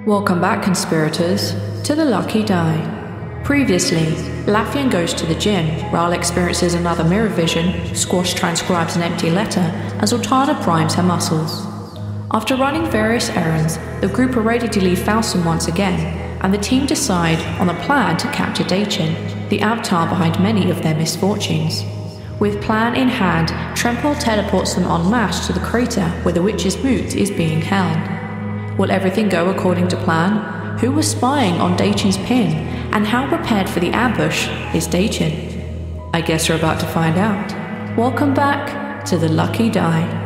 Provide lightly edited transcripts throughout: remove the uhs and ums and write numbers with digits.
Welcome back, conspirators, to the Lucky Die. Previously, Laffian goes to the gym, Rhal experiences another mirror vision, Squash transcribes an empty letter, and Zaltanna primes her muscles. After running various errands, the group are ready to leave Faustin once again, and the team decide on a plan to capture Dachin, the avatar behind many of their misfortunes. With plan in hand, Trempol teleports them en masse to the crater where the witch's moot is being held. Will everything go according to plan? Who was spying on Dachin's pin? And how prepared for the ambush is Dachin? I guess you're about to find out. Welcome back to the Lucky Die.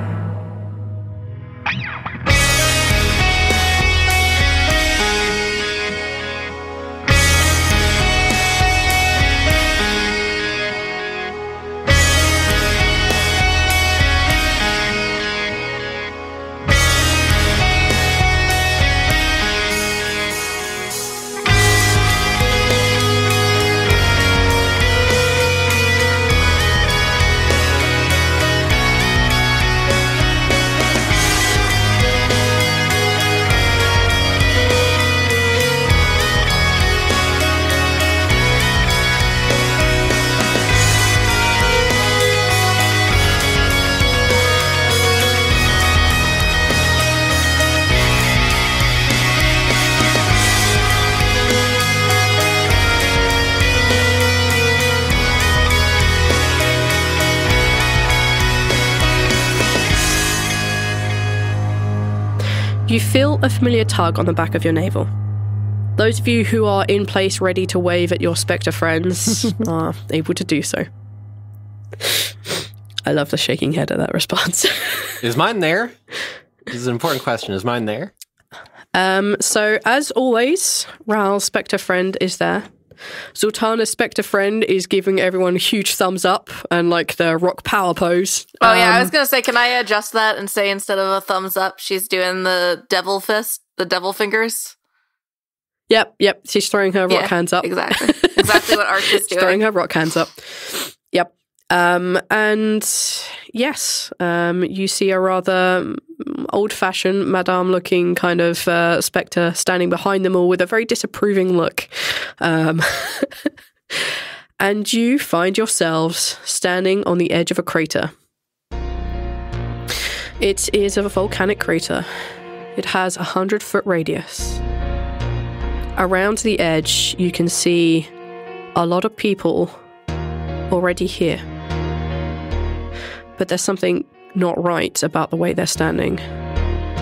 You feel a familiar tug on the back of your navel. Those of you who are in place ready to wave at your spectre friends are able to do so. I love the shaking head at that response. Is mine there? This is an important question. Is mine there? So, as always, Rhal's spectre friend is there. Zaltanna's spectre friend is giving everyone a huge thumbs up and like the rock power pose. Oh yeah, I was gonna say, can I adjust that and say instead of a thumbs up, she's doing the devil fist, the devil fingers? Yep. She's throwing her rock hands up. Exactly what Arch is doing. Throwing her rock hands up. Yep. And yes, you see a rather old-fashioned, madame-looking kind of spectre standing behind them all with a very disapproving look. And you find yourselves standing on the edge of a crater. It is a volcanic crater. It has a 100-foot radius. Around the edge, you can see a lot of people already here. But there's something not right about the way they're standing.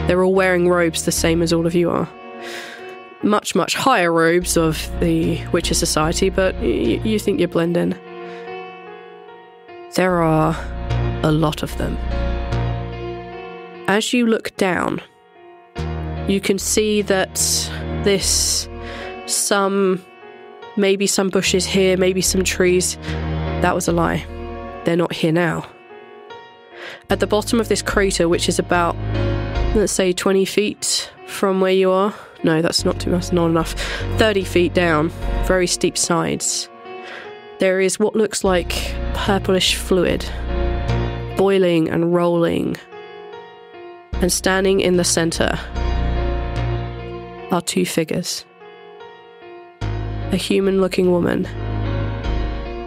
They're all wearing robes the same as all of you are. Much, much higher robes of the Witcher Society, but you think you blend in. There are a lot of them. As you look down, you can see that maybe some bushes here, maybe some trees. That was a lie. They're not here now. At the bottom of this crater, which is about, let's say, 20 feet from where you are. No, that's not enough. 30 feet down, very steep sides. There is what looks like purplish fluid, boiling and rolling. And standing in the center are two figures. A human-looking woman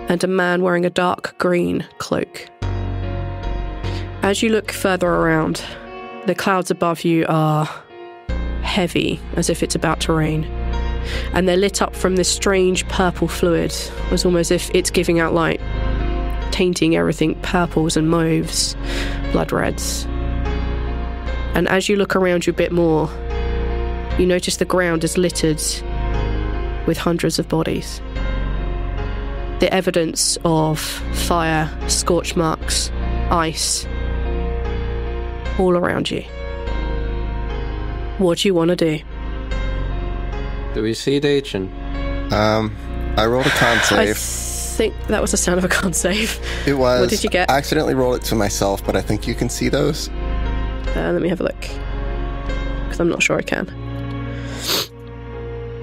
and a man wearing a dark green cloak. As you look further around, the clouds above you are heavy, as if it's about to rain. And they're lit up from this strange purple fluid, as almost if it's giving out light, tainting everything purples and mauves, blood reds. And as you look around you a bit more, you notice the ground is littered with hundreds of bodies. The evidence of fire, scorch marks, ice, all around you. What do you want to do? Do we see Dachin? I rolled a con save. I think that was the sound of a con save. It was. What did you get? I accidentally rolled it to myself, but I think you can see those. Let me have a look. Because I'm not sure I can.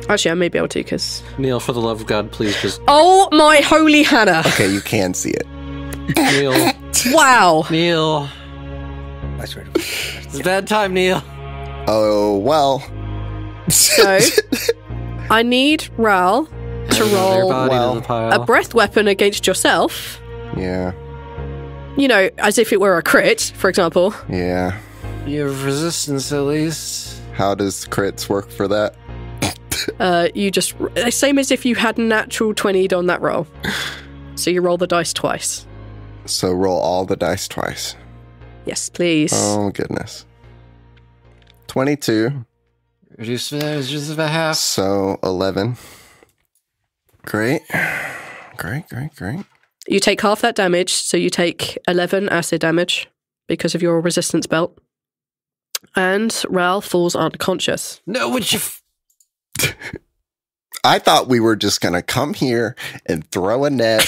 Actually, I may be able to, because... Neil, for the love of God, please just... Oh, my holy Hannah! Okay, you can see it. Neil. Wow! Neil. I swear to God. It's a bad time, Neil. Oh, well. So, I need Rhal to roll a breath weapon against yourself. Yeah. You know, as if it were a crit, for example. Yeah. You have resistance at least. How does crits work for that? You just... Same as if you had natural 20'd on that roll. So you roll the dice twice. So roll all the dice twice. Yes, please. Oh, goodness. 22. Reduced just about half. So 11. Great. You take half that damage, so you take 11 acid damage because of your resistance belt. And Rhal falls unconscious. No, would you... I thought we were just going to come here and throw a net.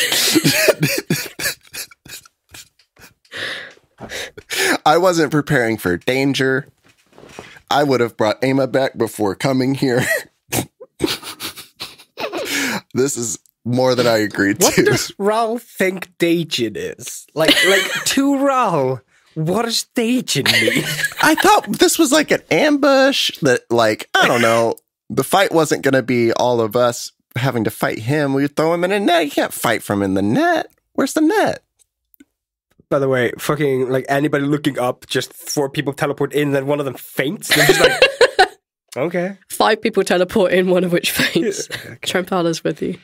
I wasn't preparing for danger. I would have brought Emma back before coming here. This is more than I agreed What to. does Rhal think Dajin is? Like to Rhal, what does Dajin mean? I thought this was like an ambush that, like, I don't know. The fight wasn't going to be all of us having to fight him. We would throw him in a net. You can't fight from in the net. Where's the net? By the way, fucking, like, anybody looking up, just 4 people teleport in, then one of them faints. They're just like, okay. 5 people teleport in, one of which faints. Okay. Trampala's with you.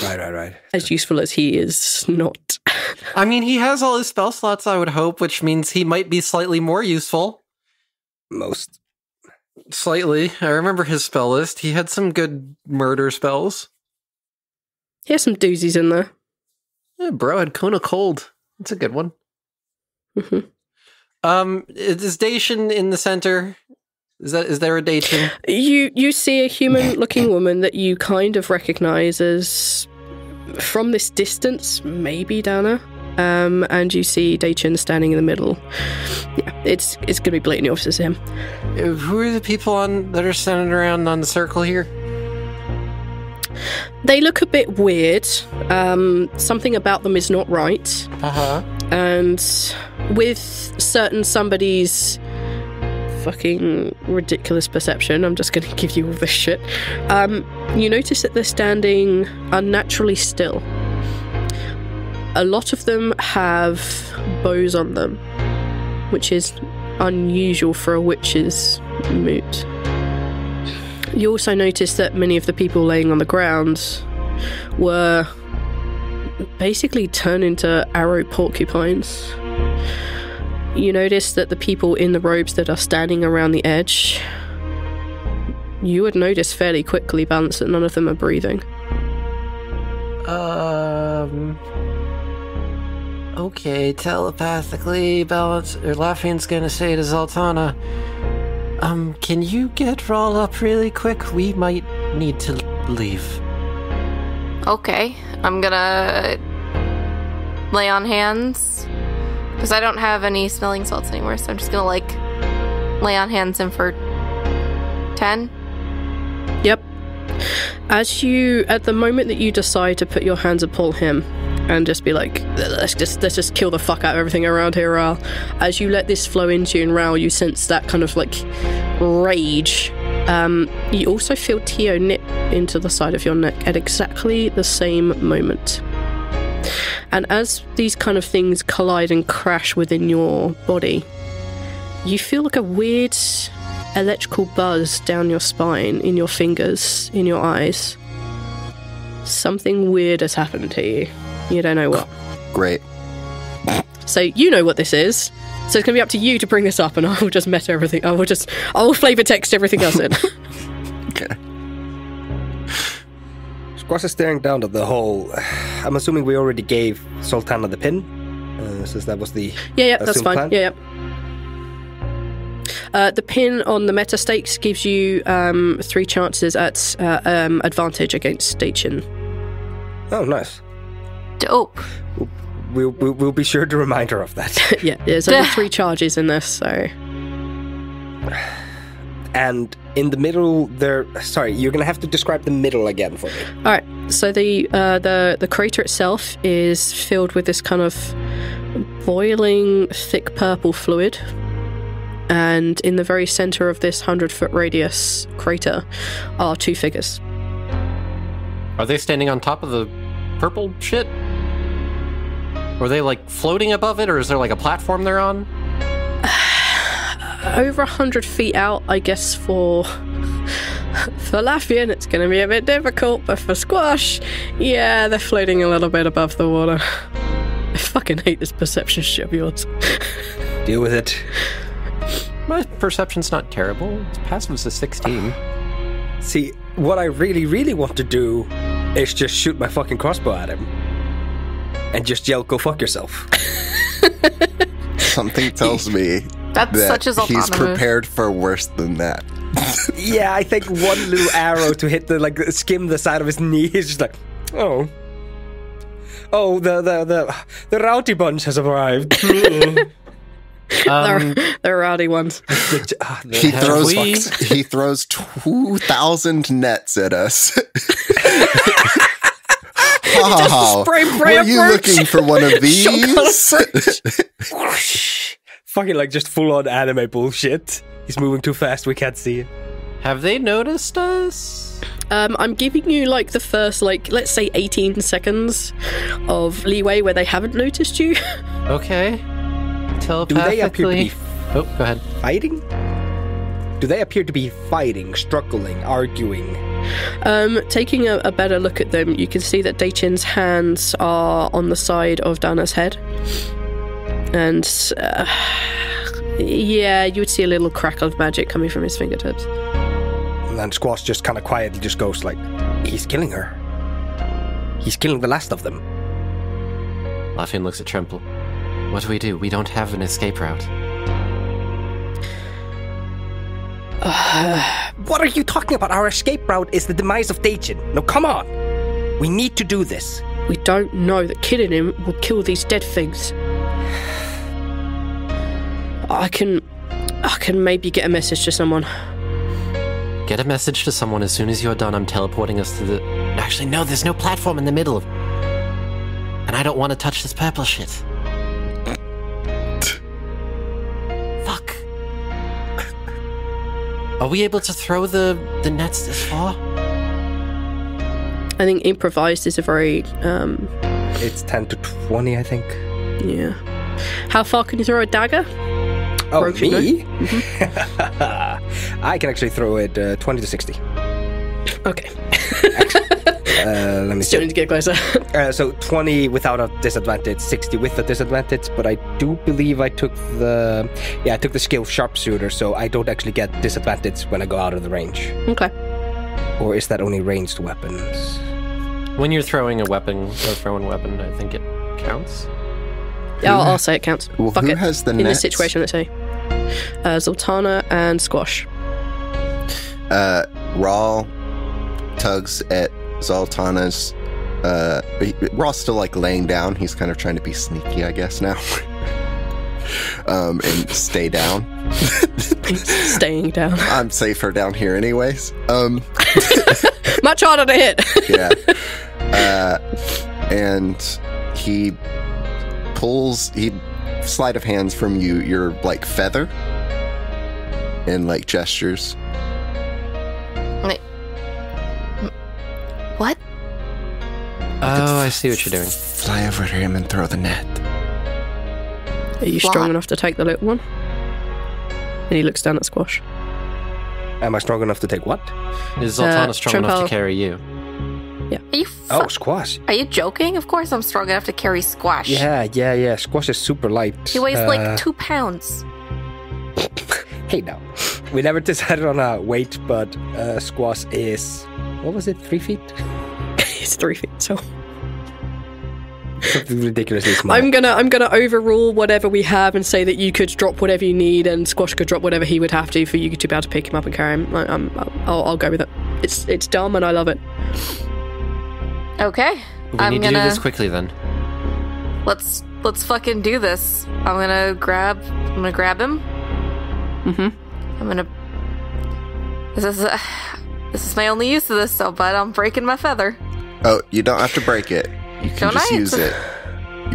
Right. As useful as he is, not. I mean, he has all his spell slots, I would hope, which means he might be slightly more useful. Most. Slightly. I remember his spell list. He had some good murder spells. He has some doozies in there. Yeah, bro had Cone of Cold. That's a good one. Mm-hmm. Is Dacian in the center? Is there a Dacian? You see a human-looking woman that you kind of recognize as, from this distance, maybe Dana. And you see Dacian standing in the middle. Yeah, it's going to be blatantly obvious to him. Who are the people that are standing around on the circle here? They look a bit weird. Something about them is not right. Uh-huh. And with certain somebody's fucking ridiculous perception, I'm just going to give you all this shit, you notice that they're standing unnaturally still. A lot of them have bows on them, which is unusual for a witch's moot. You also notice that many of the people laying on the ground were basically turned into arrow porcupines. You notice that the people in the robes that are standing around the edge, you would notice fairly quickly, Balance, that none of them are breathing. Okay, telepathically, Balance, or Lafian's gonna say to Zaltanna, can you get Rhal up really quick? We might need to leave. Okay, I'm gonna lay on hands, because I don't have any smelling salts anymore, so I'm just gonna, like, lay on hands and for 10. Yep. At the moment that you decide to put your hands upon him and just be like, let's just kill the fuck out of everything around here, Rhal. As you let this flow into you, and Rhal, you sense that kind of like rage. You also feel Tio nip into the side of your neck at exactly the same moment. And as these kind of things collide and crash within your body, you feel like a weird electrical buzz down your spine, in your fingers, in your eyes. Something weird has happened to you. You don't know what. Great. So you know what this is. So it's going to be up to you to bring this up, and I will just meta everything. I will flavor text everything else in. Okay. Squash is staring down at the hole. I'm assuming we already gave Zaltanna the pin, since that was the yeah, that's fine. plan. Yeah. The pin on the meta stakes gives you 3 chances at advantage against Dacian. Oh, nice. Dope. We'll be sure to remind her of that. Yeah, there's only 3 charges in this, so... And in the middle there... Sorry, you're going to have to describe the middle again for me. Alright, so the crater itself is filled with this kind of boiling, thick purple fluid. And in the very center of this 100-foot radius crater are 2 figures. Are they standing on top of the purple shit? Or are they, like, floating above it, or is there, like, a platform they're on? Over 100 feet out, I guess for Laffian, it's going to be a bit difficult, but for Squash, yeah, they're floating a little bit above the water. I fucking hate this perception shit of yours. Deal with it. My perception's not terrible. Passive's a 16. See, what I really, really want to do is just shoot my fucking crossbow at him. And just yell, go fuck yourself. Something tells me That's that such a Zaltanna he's move. prepared for worse than that. Yeah, I think one little arrow to hit skim the side of his knee is just like, oh, the rowdy bunch has arrived. They're rowdy ones. He throws 2,000 nets at us. Were you looking for one of these? Fucking like just full on anime bullshit. He's moving too fast, we can't see it. Have they noticed us? I'm giving you like the first, like, let's say 18 seconds of leeway where they haven't noticed you. Okay. Do they appear to be Oh, go ahead. fighting? Do they appear to be fighting, struggling, arguing? Taking a better look at them, you can see that Daichin's hands are on the side of Dana's head. And, yeah, you would see a little crackle of magic coming from his fingertips. And Squash just kind of quietly just goes like, he's killing her. He's killing the last of them. Laffian looks at Tremple. What do? We don't have an escape route. What are you talking about? Our escape route is the demise of Daichin. No, come on. We need to do this. We don't know that killing him will kill these dead things. I can maybe get a message to someone. Get a message to someone as soon as you're done. I'm teleporting us to the... Actually, no, there's no platform in the middle of... And I don't want to touch this purple shit. Fuck. Are we able to throw the nets this far? I think improvised is a very... It's 10 to 20, I think. Yeah. How far can you throw a dagger? Oh, Rogue, me? Mm-hmm. I can actually throw it 20 to 60. Okay. Let me Still see. need to get closer. So 20 without a disadvantage, 60 with a disadvantage, but I do believe I took the skill sharpshooter, so I don't actually get disadvantage when I go out of the range. Okay. Or is that only ranged weapons? When you're throwing a weapon, I think it counts. Yeah, I'll say it counts. Well, Fuck who it. has the In nets? this situation, let's say. Zaltanna and Squash. Rhal tugs at Zaltanna's. Rhal's still like laying down. He's kind of trying to be sneaky, I guess, now. And stay down. Staying down. I'm safer down here anyways. Much harder to hit. Yeah. And he sleight of hands from you your like feather and like gestures. Wait. What? Oh, I see what you're doing. Fly over to him and throw the net. Are you strong enough to take the little one? And he looks down at Squash. Am I strong enough to take what? Is Zaltanna strong enough to Tremple. carry you? Are you Oh, Squash. Are you joking? Of course I'm strong enough to carry Squash. Yeah. Squash is super light. He weighs like 2 pounds. Hey, now. We never decided on a weight, but Squash is... What was it? 3 feet? He's 3 feet tall. Something ridiculously small. I'm gonna overrule whatever we have and say that you could drop whatever you need and Squash could drop whatever he would have to for you to be able to pick him up and carry him. I'll go with it. It's dumb and I love it. Okay. We need to do this quickly then. Let's fucking do this. I'm gonna grab him. Mm-hmm. This is my only use of this, so but I'm breaking my feather. Oh, you don't have to break it. You can Don't just I? use it.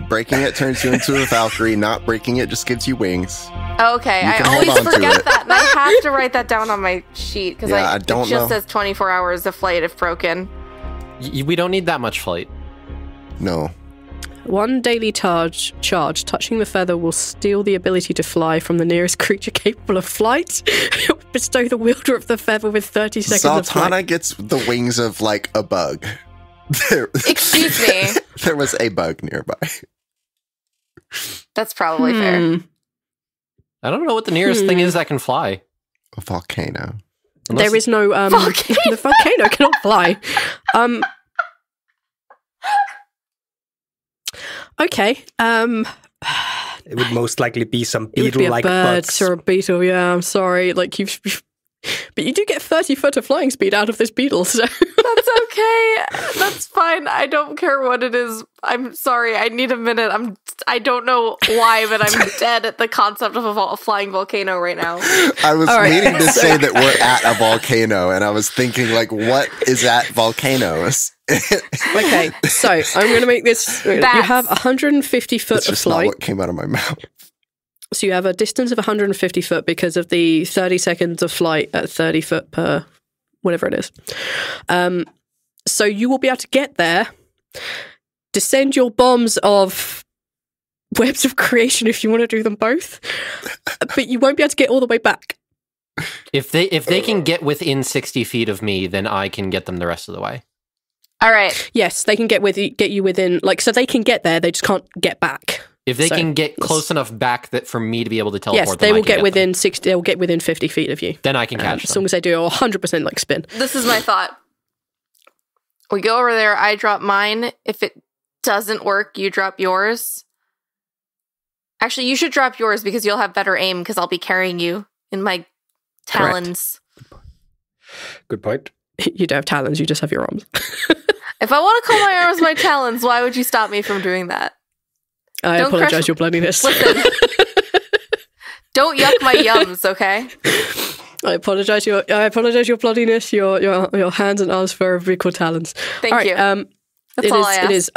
Breaking it turns you into a Valkyrie. Not breaking it just gives you wings. Okay, I always forget that, and I have to write that down on my sheet because it just says 24 hours of flight if broken. We don't need that much flight. No. 1 daily charge touching the feather will steal the ability to fly from the nearest creature capable of flight. It will bestow the wielder of the feather with 30 seconds of flight. Zaltanna gets the wings of, like, a bug. Excuse me. There was a bug nearby. That's probably fair. I don't know what the nearest thing is that can fly. A volcano. There is no... volcano. The volcano cannot fly. Okay. It would most likely be some beetle-like bugs. Or a beetle, yeah, I'm sorry. Like, but you do get 30 foot of flying speed out of this beetle, so... That's okay. That's fine. I don't care what it is. I'm sorry. I need a minute. I don't know why, but I'm dead at the concept of a flying volcano right now. I was waiting to say that we're at a volcano, and I was thinking, like, what is at volcanoes? Okay, so I'm going to make this... You have 150 foot That's of just flight. not what came out of my mouth. So you have a distance of 150 foot because of the 30 seconds of flight at 30 foot per whatever it is. So you will be able to get there, descend your bombs of webs of creation if you want to do them both, but you won't be able to get all the way back. If they can get within 60 feet of me, then I can get them the rest of the way. All right. Yes, they can get you within, like, so they can get there, they just can't get back. If they can get close enough back that for me to be able to teleport them, they will get within 60. They will get within 50 feet of you. Then I can catch them. As long as they do a 100% like spin. This is my thought. We go over there. I drop mine. If it doesn't work, you drop yours. Actually, you should drop yours because you'll have better aim because I'll be carrying you in my talons. Correct. Good point. You don't have talons. You just have your arms. If I want to call my arms my talons, why would you stop me from doing that? I apologize, your bloodiness. Listen, don't yuck my yums, okay? I apologize, your bloodiness. Your hands and arms for equal talons. Thank you. That's all I ask. It is.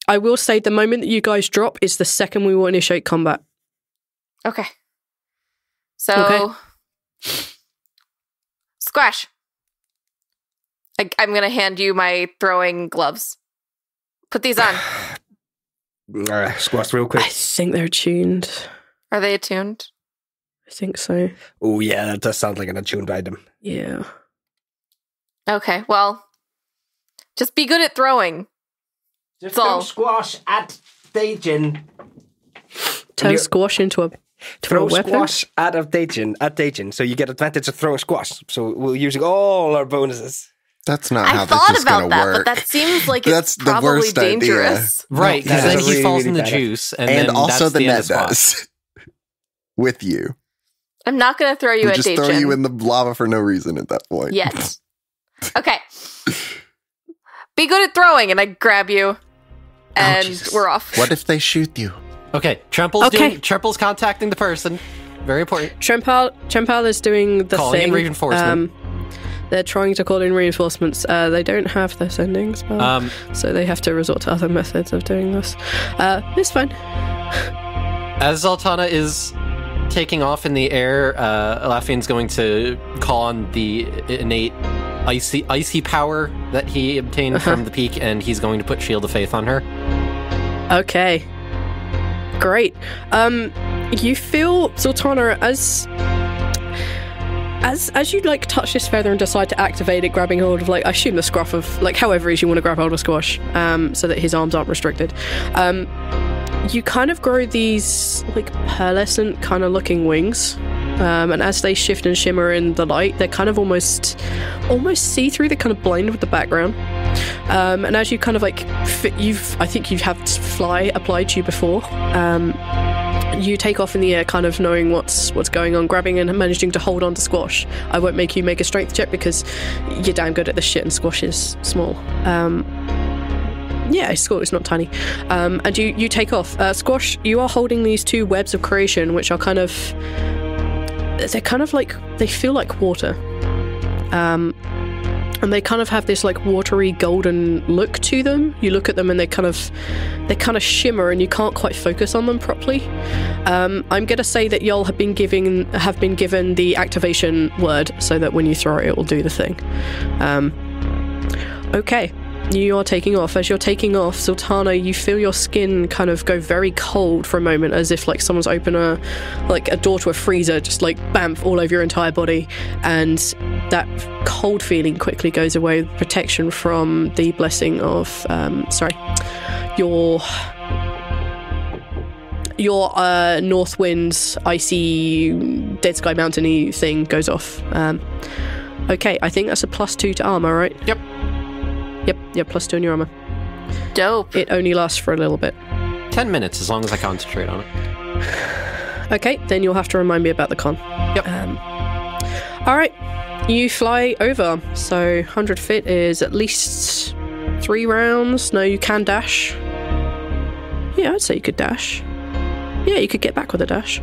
I will say the moment that you guys drop is the second we will initiate combat. Okay. So, Squash. I'm gonna hand you my throwing gloves. Put these on. Squash real quick. I think they're attuned. Are they attuned? I think so. Oh, yeah, that does sound like an attuned item. Yeah. Okay, well, just be good at throwing. Just throw Squash at Dajin. Turn Squash into a Throw weapon? Squash at Dajin. So you get advantage to throw a Squash. So we're using all our bonuses. That's not how I this thought is about going to that, work. but that seems like That's it's the probably worst dangerous. idea. Right, because No, then that's he really, falls really in the bad. juice, and And then also that's the end of net Squash. does. With you. I'm not going to throw you We'll at just Dajin throw you in the lava for no reason at that point. yet. Okay. Be good at throwing, and I grab you, and we're off. What if they shoot you? Okay, Tremple's contacting the person. Very important. Trempal is doing the Calling thing. in reinforcement. They're trying to call in reinforcements. They don't have their sending spell, so they have to resort to other methods of doing this. It's fine. As Zaltanna is taking off in the air, Lafian's going to call on the innate icy power that he obtained from the peak, and he's going to put Shield of Faith on her. Okay. Great. You feel, Zaltanna, as you like touch this feather and decide to activate it, grabbing hold of, like, I assume the scruff of, like, however it is you want to grab hold of Squash, so that his arms aren't restricted. You kind of grow these, like, pearlescent kind of looking wings, and as they shift and shimmer in the light, they're kind of almost see-through. They kind of blend with the background. And as you kind of like, I think you've had fly applied to you before. You take off in the air, kind of knowing what's going on, grabbing and managing to hold on to Squash. I won't make you make a strength check because you're damn good at this shit, and Squash is small. Yeah, it's not tiny. And you take off. Squash, you are holding these two webs of creation, which are kind of... They're kind of like... They feel like water. and they kind of have this like watery golden look to them. You look at them and they kind of shimmer, and you can't quite focus on them properly. I'm gonna say that y'all have been given the activation word, so that when you throw it will do the thing. Okay, you are taking off. As you're taking off, Zaltanna, you feel your skin kind of go very cold for a moment, as if like someone's opened a door to a freezer, just like bamf all over your entire body, and that cold feeling quickly goes away with protection from the blessing of your north wind's icy dead sky mountainy thing goes off. Okay, I think that's a +2 to armor, right? Yep, +2 on your armor. Dope. It only lasts for a little bit. 10 minutes, as long as I concentrate on it. Okay, then you'll have to remind me about the con. Yep. Alright, you fly over. So 100 feet is at least 3 rounds. No, you can dash. Yeah, I'd say you could dash. Yeah, you could get back with a dash.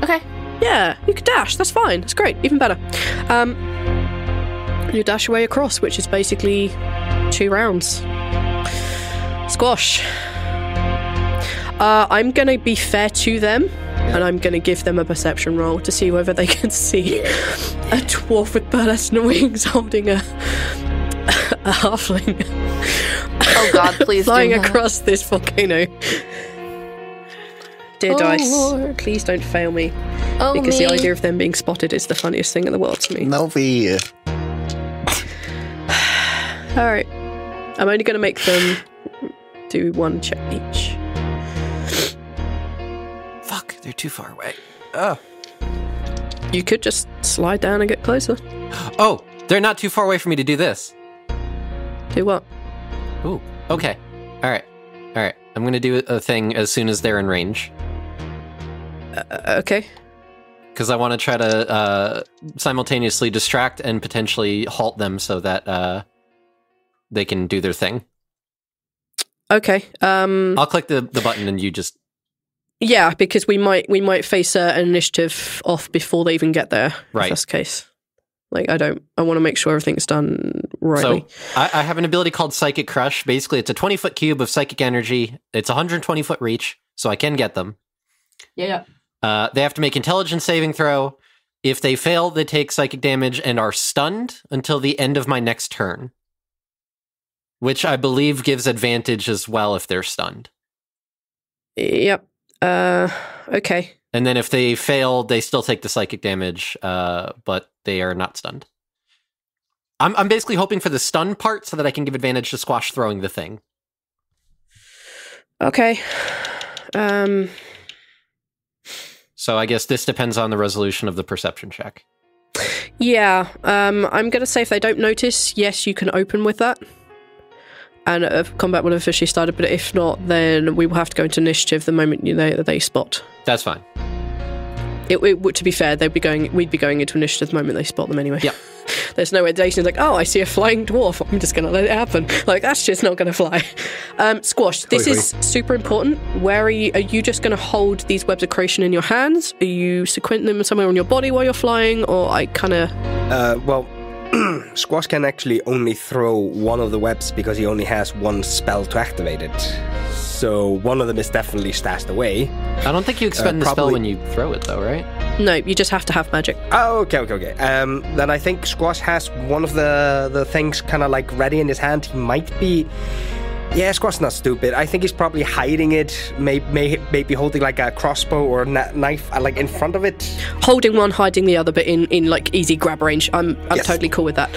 Okay. Yeah, you could dash. That's fine. That's great. Even better. You dash away across, which is basically 2 rounds. Squash. I'm going to be fair to them, and I'm going to give them a perception roll to see whether they can see a dwarf with pearlescent wings holding a halfling. Oh God, please flying do not. across this volcano. Dear dice, Lord. please don't fail me. Oh, Because me. the idea of them being spotted is the funniest thing in the world to me. Melvie. Alright. I'm only going to make them do 1 check each. Fuck, they're too far away. Oh. You could just slide down and get closer. Oh, they're not too far away for me to do this. Do what? Ooh, okay. Alright. I'm gonna do a thing as soon as they're in range. Okay. Because I want to try to simultaneously distract and potentially halt them so that they can do their thing. Okay. I'll click the button and you just... Yeah, because we might face an initiative off before they even get there. Right. If that's the case. Like, I want to make sure everything's done rightly. So I have an ability called Psychic Crush. Basically, it's a 20-foot cube of psychic energy. It's 120-foot reach, so I can get them. Yeah. They have to make intelligence saving throw. If they fail, they take psychic damage and are stunned until the end of my next turn. Which I believe gives advantage as well if they're stunned. Yep. Okay. And then if they fail, they still take the psychic damage, but they are not stunned. I'm basically hoping for the stun part so that I can give advantage to Squash throwing the thing. Okay. So I guess this depends on the resolution of the perception check. Yeah. I'm going to say if they don't notice, yes, you can open with that. And combat will have officially started, but if not, then we will have to go into initiative the moment they spot. That's fine. To be fair, we'd be going into initiative the moment they spot them anyway. Yeah. There's no way Jason's like, oh, I see a flying dwarf. I'm just going to let it happen. Like, that's just not going to fly. Squash, this is super important. Where are you just going to hold these webs of creation in your hands? Are you sequenting them somewhere on your body while you're flying? Or I kind of... Well, Squash can actually only throw one of the webs because he only has 1 spell to activate it. So one of them is definitely stashed away. I don't think you expend the spell when you throw it, though, right? No, you just have to have magic. Oh, okay. Then I think Squash has one of the things kind of like ready in his hand. He might be... Yeah, Squash's not stupid. I think he's probably hiding it, maybe holding like a crossbow or a knife like in front of it. Holding one, hiding the other, but in like easy grab range. I'm Yes. totally cool with that.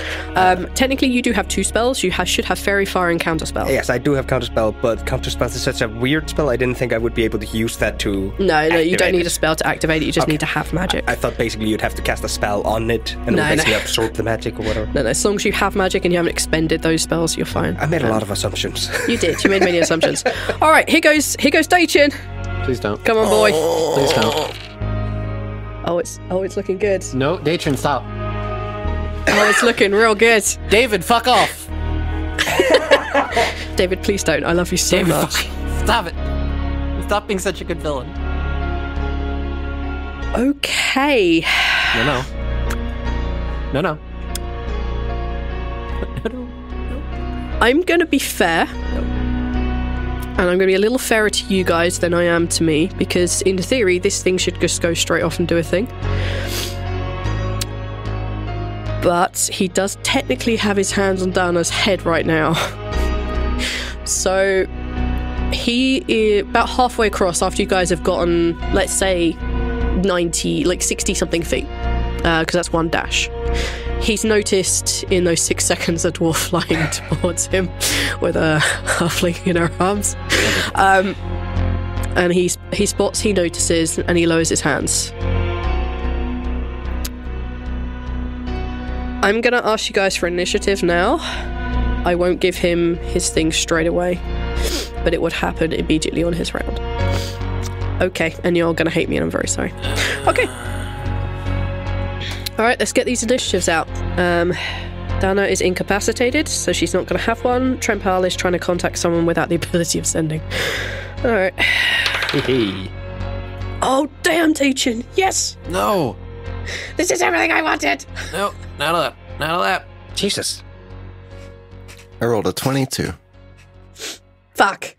Technically, you do have 2 spells. You should have Fairy Fire and Counterspell. Yes, I do have Counterspell, but Counterspell is such a weird spell. I didn't think I would be able to use that to No, you don't activate need it. a spell to activate it. You just Okay. need to have magic. I thought basically you'd have to cast a spell on it and it No, would basically no. absorb the magic or whatever. No, as long as you have magic and you haven't expended those spells, you're fine. I made a lot of assumptions. You did. You made many assumptions. All right, here goes Dachin. Please don't. Come on, boy. Please don't. Oh, it's looking good. No, Datron, stop. Oh, it's looking real good. David, fuck off. David, please don't. I love you so David, much. stop it. Stop being such a good villain. Okay. No. I'm going to be fair. And I'm going to be a little fairer to you guys than I am to me, because in theory, this thing should just go straight off and do a thing. But he does technically have his hands on Dana's head right now. So he is about halfway across after you guys have gotten, let's say, 60-something feet, because that's one dash. He's noticed in those 6 seconds a dwarf flying towards him with a halfling in her arms. And he spots, he notices, and he lowers his hands. I'm going to ask you guys for initiative now. I won't give him his thing straight away, but it would happen immediately on his round. Okay, and you're going to hate me, and I'm very sorry. Okay. All right, let's get these initiatives out. Dana is incapacitated, so she's not going to have one. Trempal is trying to contact someone without the ability of sending. All right. Oh, damn, teaching. Yes. No. This is everything I wanted. No, not of that. Jesus. I rolled a 22. Fuck.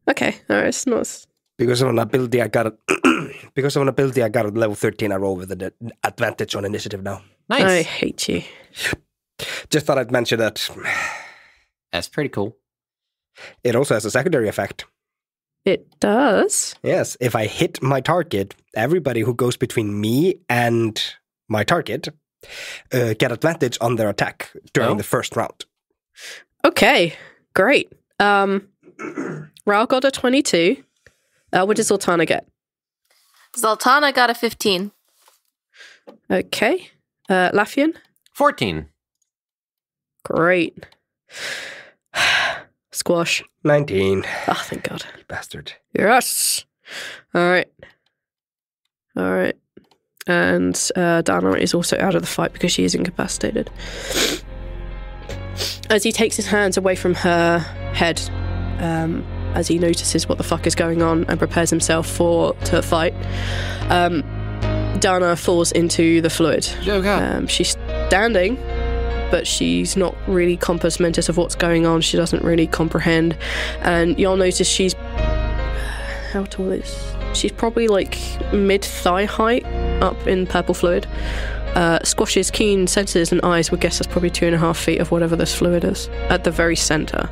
Okay, all right, it's not... Because of an ability I got a level 13, I roll with an advantage on initiative now. Nice. I hate you. Just thought I'd mention that. That's pretty cool. It also has a secondary effect. It does? Yes, if I hit my target, everybody who goes between me and my target get advantage on their attack during the first round. Okay, great. Rhal got a 22. What did Zaltanna get? Zaltanna got a 15. Okay. Lafian? 14. Great. Squash? 19. Oh, thank God. You bastard. Yes! Alright. And Dana is also out of the fight because she is incapacitated. As he takes his hands away from her head, as he notices what the fuck is going on and prepares himself to fight, Dana falls into the fluid. Oh, God. She's standing, but she's not really compass mentis of what's going on. She doesn't really comprehend. And you'll notice she's... How tall is... She's probably like mid-thigh height up in purple fluid. Squash's keen senses and eyes would guess that's probably 2.5 feet of whatever this fluid is at the very center.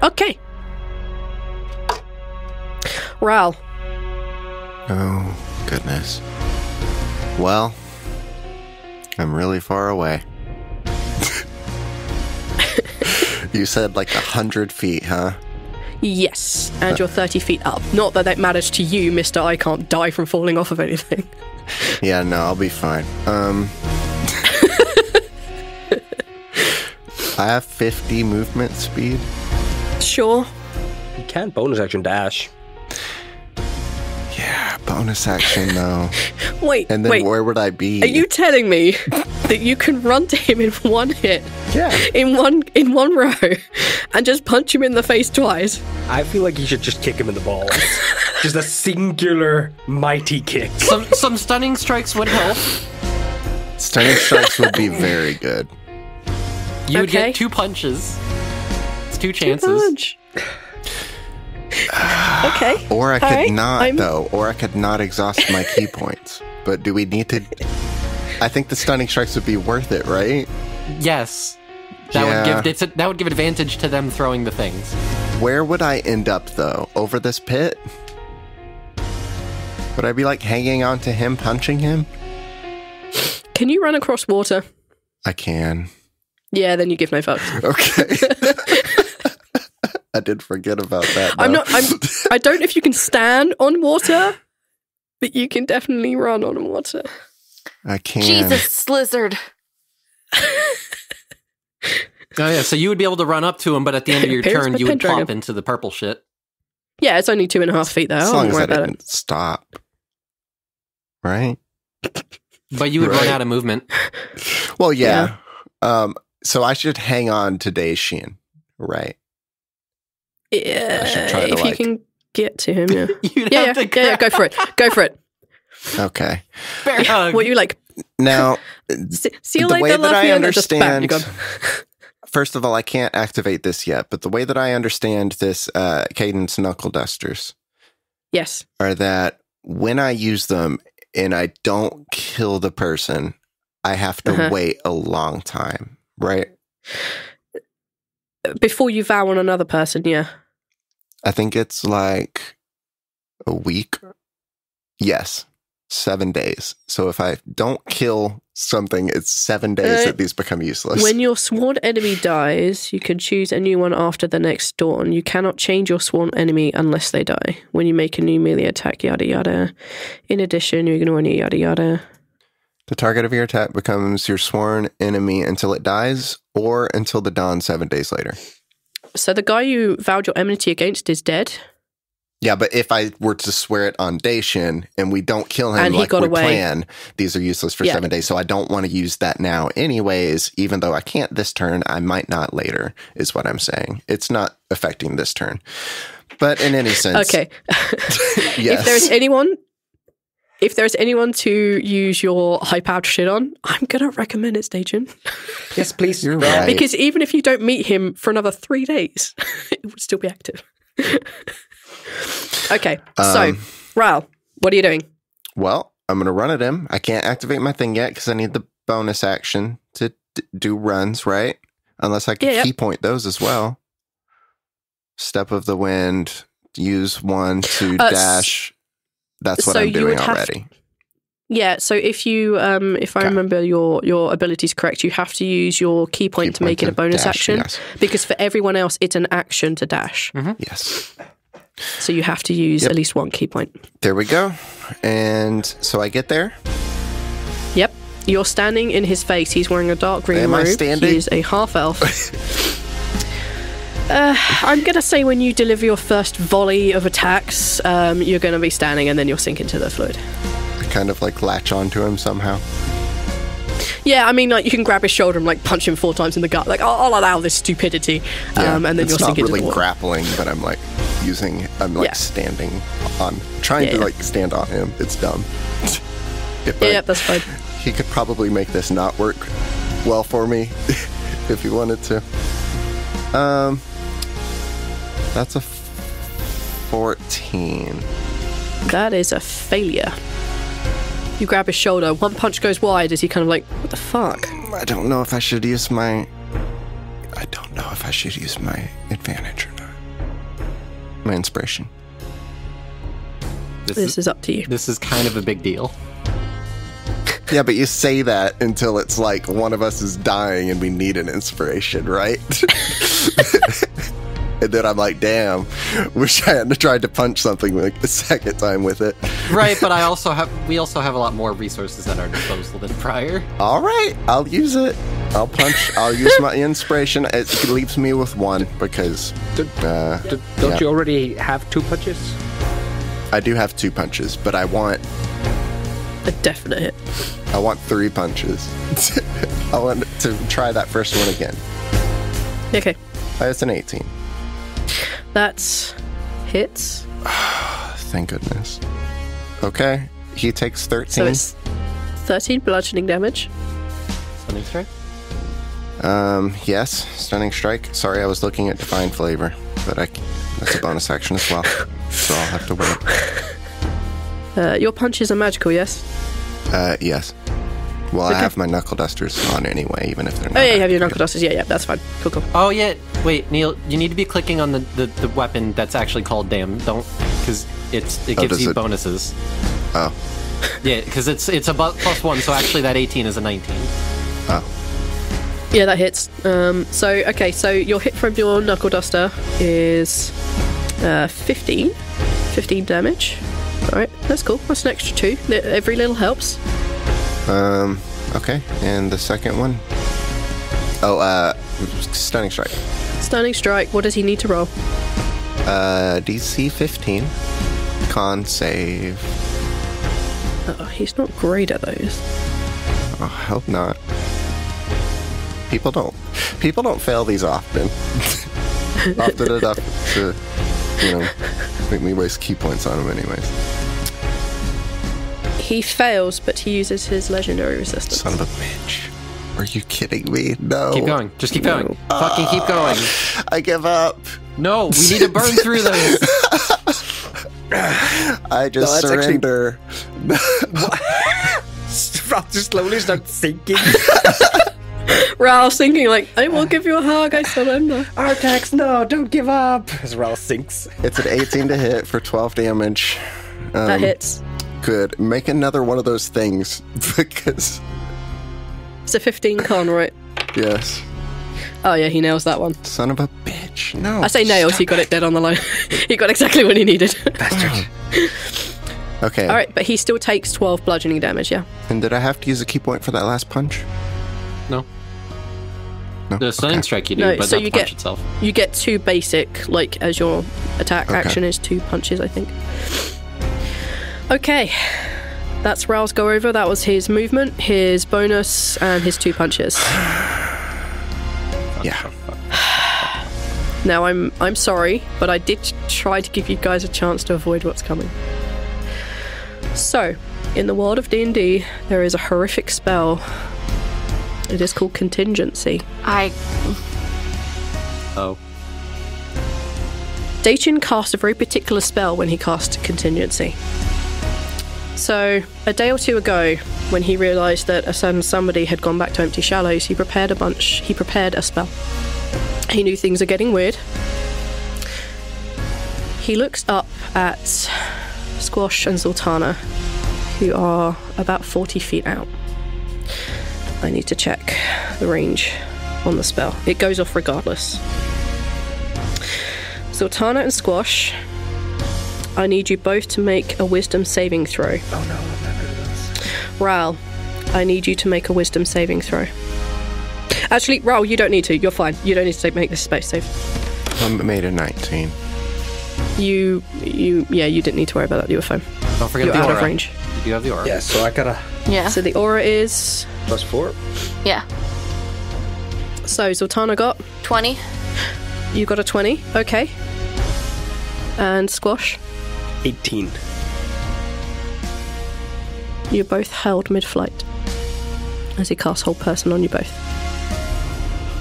Okay. Rhal. Oh, goodness. Well, I'm really far away. You said like 100 feet, huh? Yes, and you're 30 feet up. Not that matters to you, Mr. I can't die from falling off of anything. Yeah, no, I'll be fine. I have 50 movement speed. Sure. You can bonus action dash. Yeah, bonus action though. Wait, and then where would I be? Are you telling me that you can run to him in one hit? Yeah. In one row and just punch him in the face twice? I feel like you should just kick him in the balls. Just a singular mighty kick. Some stunning strikes would help. Stunning strikes would be very good. You would get 2 punches. It's 2 chances. Okay. Or I could Or I could not exhaust my key points. But do we need to... I think the stunning strikes would be worth it, right? Yes. That would give advantage to them throwing the things. Where would I end up, though? Over this pit? Would I be, like, hanging on to him, punching him? Can you run across water? I can. Yeah, then you give no fucks. Okay. I did forget about that. I don't know if you can stand on water, but you can definitely run on water. I can. Jesus, Slizzard. Oh yeah, so you would be able to run up to him, but at the end of your turn, you would plop into the purple shit. Yeah, it's only 2.5 feet there. As long as I didn't stop. Right? But you would run out of movement. Well, yeah. So I should hang on to Daishin, right? Yeah, I should try to, if you can get to him, yeah. You'd have to go for it. Go for it. Okay. Bear hug. What, you like Now, See you the later, way that I Lafayette. Just bam, understand, you're gone. first of all, I can't activate this yet, but the way that I understand this Cadence Knuckle Dusters Yes. are that when I use them and I don't kill the person, I have to wait a long time, right? Before you vow on another person, yeah. I think it's like a week. Yes, 7 days. So if I don't kill something, it's 7 days that these become useless. When your sworn enemy dies, you can choose a new one after the next dawn. You cannot change your sworn enemy unless they die. When you make a new melee attack, yada yada. In addition, you ignore any yada yada. The target of your attack becomes your sworn enemy until it dies or until the dawn 7 days later. So the guy you vowed your enmity against is dead? Yeah, but if I were to swear it on Dacian and we don't kill him And he like got we away. plan, these are useless for 7 days. So I don't want to use that now anyways, even though I can't this turn, I might not later, is what I'm saying. It's not affecting this turn. But in any sense... Okay. Yes. If there's anyone to use your high-powered shit on, I'm going to recommend it's Dacian. Yes, please. You're right. Because even if you don't meet him for another 3 days, it would still be active. Okay, so, Rhal, what are you doing? Well, I'm going to run at him. I can't activate my thing yet because I need the bonus action to do runs, right? Unless I can key point those as well. Step of the wind, use one to dash. That's what I'm doing already. So if you, if I remember your abilities correct, you have to use your key point to make it a bonus action. Yes. Because for everyone else, it's an action to dash. Mm-hmm. Yes. So you have to use at least one key point. There we go. And so I get there. Yep. You're standing in his face. He's wearing a dark green robe. Am I standing? He's a half elf. I'm going to say when you deliver your first volley of attacks, you're going to be standing and then you'll sink into the fluid. I kind of like latch onto him somehow. Yeah, I mean, like you can grab his shoulder and like punch him 4 times in the gut. Like, I'll allow this stupidity, and then you'll sink into the water. It's not really grappling, but I'm like standing on, trying to like stand on him. It's dumb. That's fine. He could probably make this not work well for me if he wanted to. That's a 14. That is a failure. You grab his shoulder. One punch goes wide as he kind of like, what the fuck? I don't know if I should use my advantage or not. My inspiration. This is up to you. This is kind of a big deal. Yeah, but you say that until it's like one of us is dying and we need an inspiration, right? And then I'm like, damn, wish I hadn't tried to punch something like the second time with it. Right, but we also have a lot more resources at our disposal than prior. All right, I'll use it. I'll use my inspiration. It leaves me with 1 because... Don't you already have 2 punches? I do have 2 punches, but I want... A definite hit. I want 3 punches. I want to try that first one again. Okay. That's an 18. That's hits. Thank goodness. Okay. He takes 13. So it's 13 bludgeoning damage. Stunning strike? Yes. Stunning strike. Sorry, I was looking at Divine Flavor, but that's a bonus action as well. So I'll have to wait. Your punches are magical, yes? Yes. Well, I have my knuckle dusters on anyway, even if they're not. Oh, yeah, you have your knuckle dusters. Yeah, that's fine. Cool. Oh, yeah. Wait, Neil, you need to be clicking on the weapon that's actually called Damn. Don't, because it gives you bonuses. Oh. Yeah, because it's about +1, so actually that 18 is a 19. Oh. Yeah, that hits. So your hit from your knuckle duster is 15 damage. Alright, that's cool. That's an extra 2. Every little helps. Okay. And the second one? Oh, Stunning Strike. Stunning Strike. What does he need to roll? DC 15. Con save. Oh, he's not great at those. Oh, I hope not. People don't fail these often. Often enough to, make me waste key points on them anyways. He fails, but he uses his legendary resistance. Son of a bitch. Are you kidding me? No. Keep going. Just keep going. Fucking keep going. I give up. No, we need to burn through this. I just surrender. Rhal just slowly starts sinking. Rhal's thinking like, I will give you a hug, I surrender. Artax, no, don't give up. As Rhal sinks. It's an 18 to hit for 12 damage. That hits. Good. Make another one of those things, because... It's a 15 con, right? Yes. Oh yeah, he nails that one. Son of a bitch. No. I say nails, he got it dead on the line. He got exactly what he needed. Bastard. Okay. Alright, but he still takes 12 bludgeoning damage, yeah? And did I have to use a key point for that last punch? No. No. The stunning strike you do, but so not the punch itself. You get 2 basic, like, as your attack action is 2 punches, I think. Okay. That's Rhal's go over. That was his movement, his bonus, and his 2 punches. Yeah. Now, I'm sorry, but I did try to give you guys a chance to avoid what's coming. So, in the world of D&D, there is a horrific spell. It is called contingency. Oh. Dacian cast a very particular spell when he cast contingency. So, a day or two ago, when he realised that a certain somebody had gone back to Empty Shallows, he prepared a spell. He knew things are getting weird. He looks up at Squash and Zaltanna, who are about 40 feet out. I need to check the range on the spell. It goes off regardless. Zaltanna and Squash, I need you both to make a wisdom saving throw. Oh no, I'm not good at this. Rhal, I need you to make a wisdom saving throw. Actually, Rhal, you don't need to. You're fine. You don't need to make this space save. I made a 19. You didn't need to worry about that. You were fine. Don't forget You're the out aura. of range. You do have the aura. Yeah, so I gotta... Yeah. So the aura is... +4. Yeah. So Zaltanna got... 20. You got a 20. Okay. And Squash? 18. You're both held mid-flight as he casts Hold Person on you both.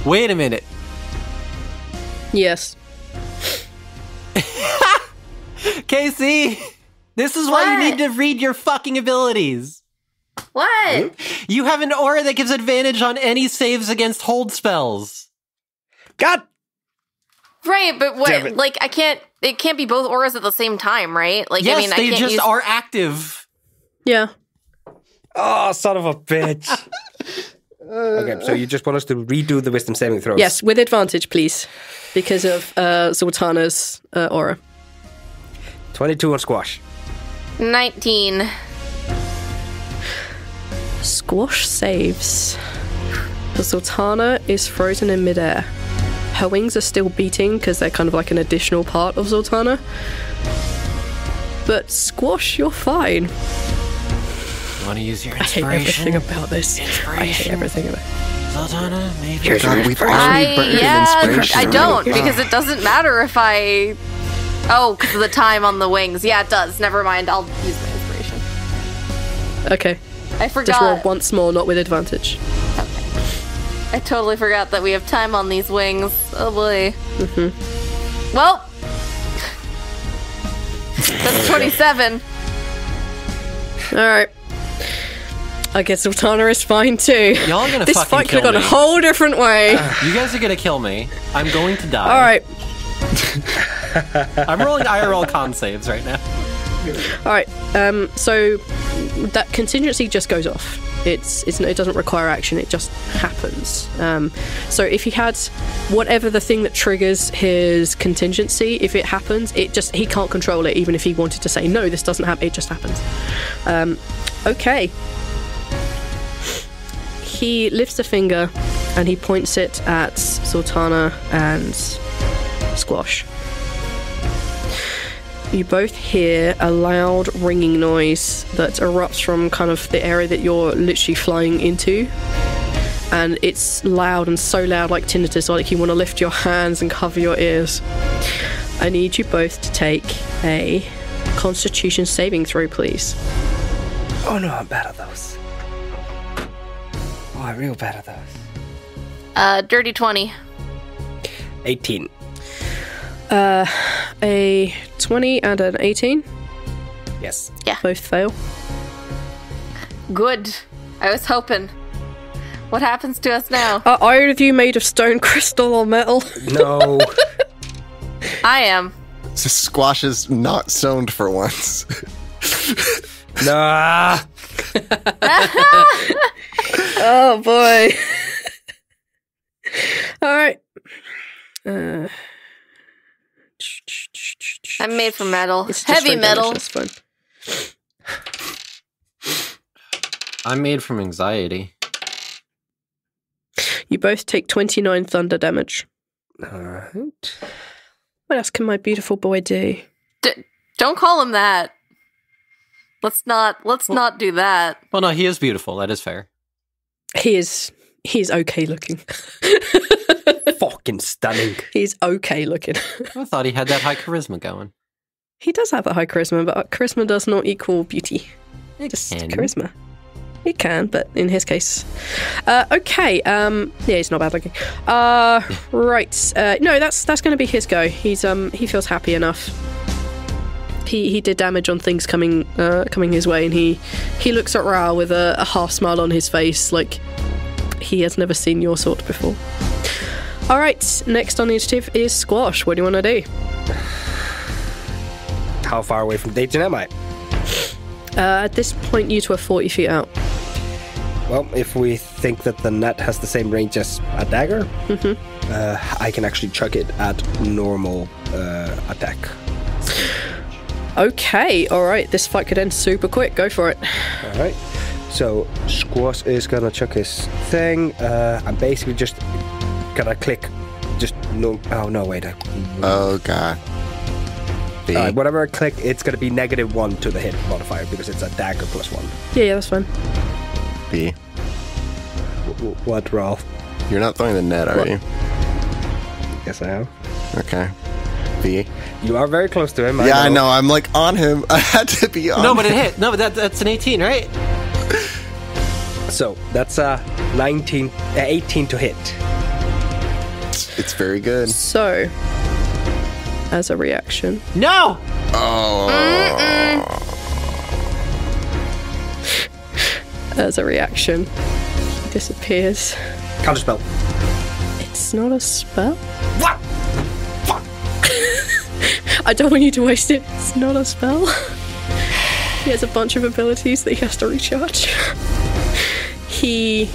Wait a minute. Yes. Casey, this is why you need to read your fucking abilities. What? You have an aura that gives advantage on any saves against hold spells. God! Right, but Damn what? it. Like, I can't. It can't be both auras at the same time, right? Like, Yes, I mean, they I can't just use. are active. Yeah. Oh, son of a bitch. Okay, so you just want us to redo the wisdom saving throws? Yes, with advantage, please. Because of Zaltanna's aura. 22 on Squash. 19. Squash saves. The Zaltanna is frozen in midair. Her wings are still beating because they're kind of like an additional part of Zaltanna. But Squash, you're fine. You want to use your I hate everything about this. I hate everything about it. Zaltanna, maybe. God, we've already burned an inspiration. I don't, because it doesn't matter if I. Oh, because of the time on the wings. Yeah, it does. Never mind. I'll use my inspiration. Okay. I Just roll forgot. once more, not with advantage. I totally forgot that we have time on these wings. Oh boy. Mm-hmm. Well, that's 27. Alright. I guess Zaltanna is fine too. Y'all are gonna This fucking fight could kill have gone me. a whole different way. You guys are gonna kill me. I'm going to die. Alright. I'm rolling IRL con saves right now. Alright. So that contingency just goes off. It doesn't require action, it just happens. So if he had whatever the thing that triggers his contingency, if it happens, he can't control it, even if he wanted to say, no, this doesn't happen, it just happens. Okay. He lifts a finger and he points it at Zaltanna and Squash. You both hear a loud ringing noise that erupts from kind of the area that you're literally flying into. And it's loud, and so loud, like tinnitus, like you want to lift your hands and cover your ears. I need you both to take a Constitution saving throw, please. Oh no, I'm bad at those. Oh, I'm real bad at those. Dirty 20. 18. A 20 and an 18. Yes. Yeah. Both fail. Good. I was hoping. What happens to us now? Are either of you made of stone, crystal, or metal? No. I am. So Squash is not stoned for once. Nah. Oh boy. Alright. I'm made from metal. It's just Heavy straight damage, metal. that's fine. I'm made from anxiety. You both take 29 thunder damage. Alright. What else can my beautiful boy do? Don't call him that. Let's not do that. Well, no, he is beautiful. That is fair. He's okay looking. Fucking stunning. He's okay looking. I thought he had that high charisma going. He does have a high charisma, but charisma does not equal beauty. Just can. charisma. He can, but in his case. Okay, yeah, he's not bad looking. Right. No, that's going to be his go. He feels happy enough. He did damage on things coming his way, and he looks at Rhal with a half smile on his face, like he has never seen your sort before. All right, next on the initiative is Squash. What do you want to do? How far away from Dayton am I? At this point, you two are 40 feet out. Well, if we think that the net has the same range as a dagger, I can actually chuck it at normal attack. Okay, all right. This fight could end super quick. Go for it. All right. So Squash is gonna chuck his thing. I'm basically just gonna click. Just no. Oh no! Wait. Oh god. Whatever I click, it's gonna be -1 to the hit modifier because it's a dagger +1. Yeah, that's fine. B. What, Rhal? You're not throwing the net, are you? Yes, I am. Okay. B. You are very close to him. Yeah, I know. I'm like on him. I had to be on. No, but it hit. No, but that's an 18, right? So that's 18 to hit. It's very good. So, as a reaction, No. he disappears. Counterspell. It's not a spell. What? I don't want you to waste it. It's not a spell. He has a bunch of abilities that he has to recharge. He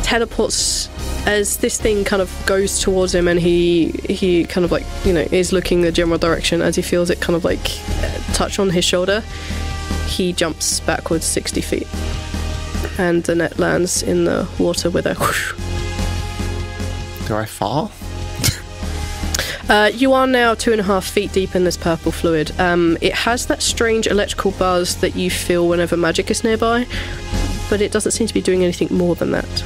teleports as this thing kind of goes towards him, and he kind of like, is looking the general direction. As he feels it kind of like touch on his shoulder, he jumps backwards 60 feet. And the net lands in the water with a whoosh. Do I fall? You are now 2.5 feet deep in this purple fluid. It has that strange electrical buzz that you feel whenever magic is nearby, but it doesn't seem to be doing anything more than that.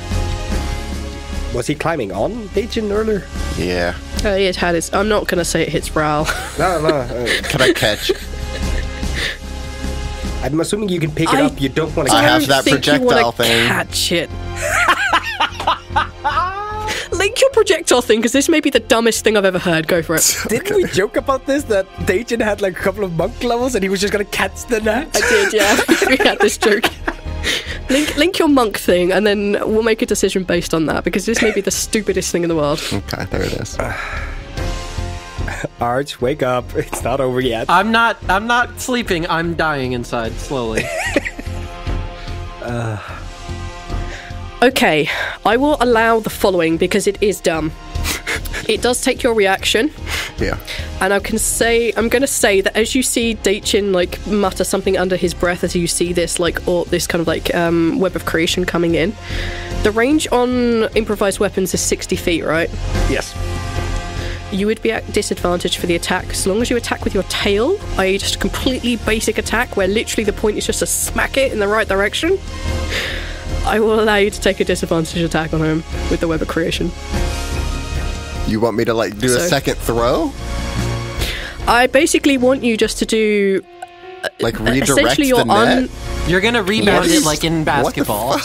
Was he climbing on Dayton earlier? Yeah. It had its... I'm not going to say it hits Rhal. No. Can I catch? I'm assuming you can pick it up. You don't want to I have that think projectile you wanna thing. Catch it. Link your projectile thing, because this may be the dumbest thing I've ever heard. Go for it. Didn't we joke about this? That Dayton had like a couple of monk levels and he was just going to catch the net? I did, yeah. We had this joke. Link your monk thing, and then we'll make a decision based on that, because this may be the stupidest thing in the world. Okay, there it is. Arch, wake up. It's not over yet. I'm not sleeping. I'm dying inside slowly. Okay, I will allow the following because it is dumb. It does take your reaction. Yeah. And I'm going to say that as you see Daichin like mutter something under his breath as you see this this kind of web of creation coming in, the range on improvised weapons is 60 feet, right? Yes. You would be at disadvantage for the attack as long as you attack with your tail, i.e. just a completely basic attack where literally the point is just to smack it in the right direction. I will allow you to take a disadvantage attack on him with the web of creation. You want me to do a second throw? I basically want you just to do redirect essentially the net? You're gonna rebound it like in basketball.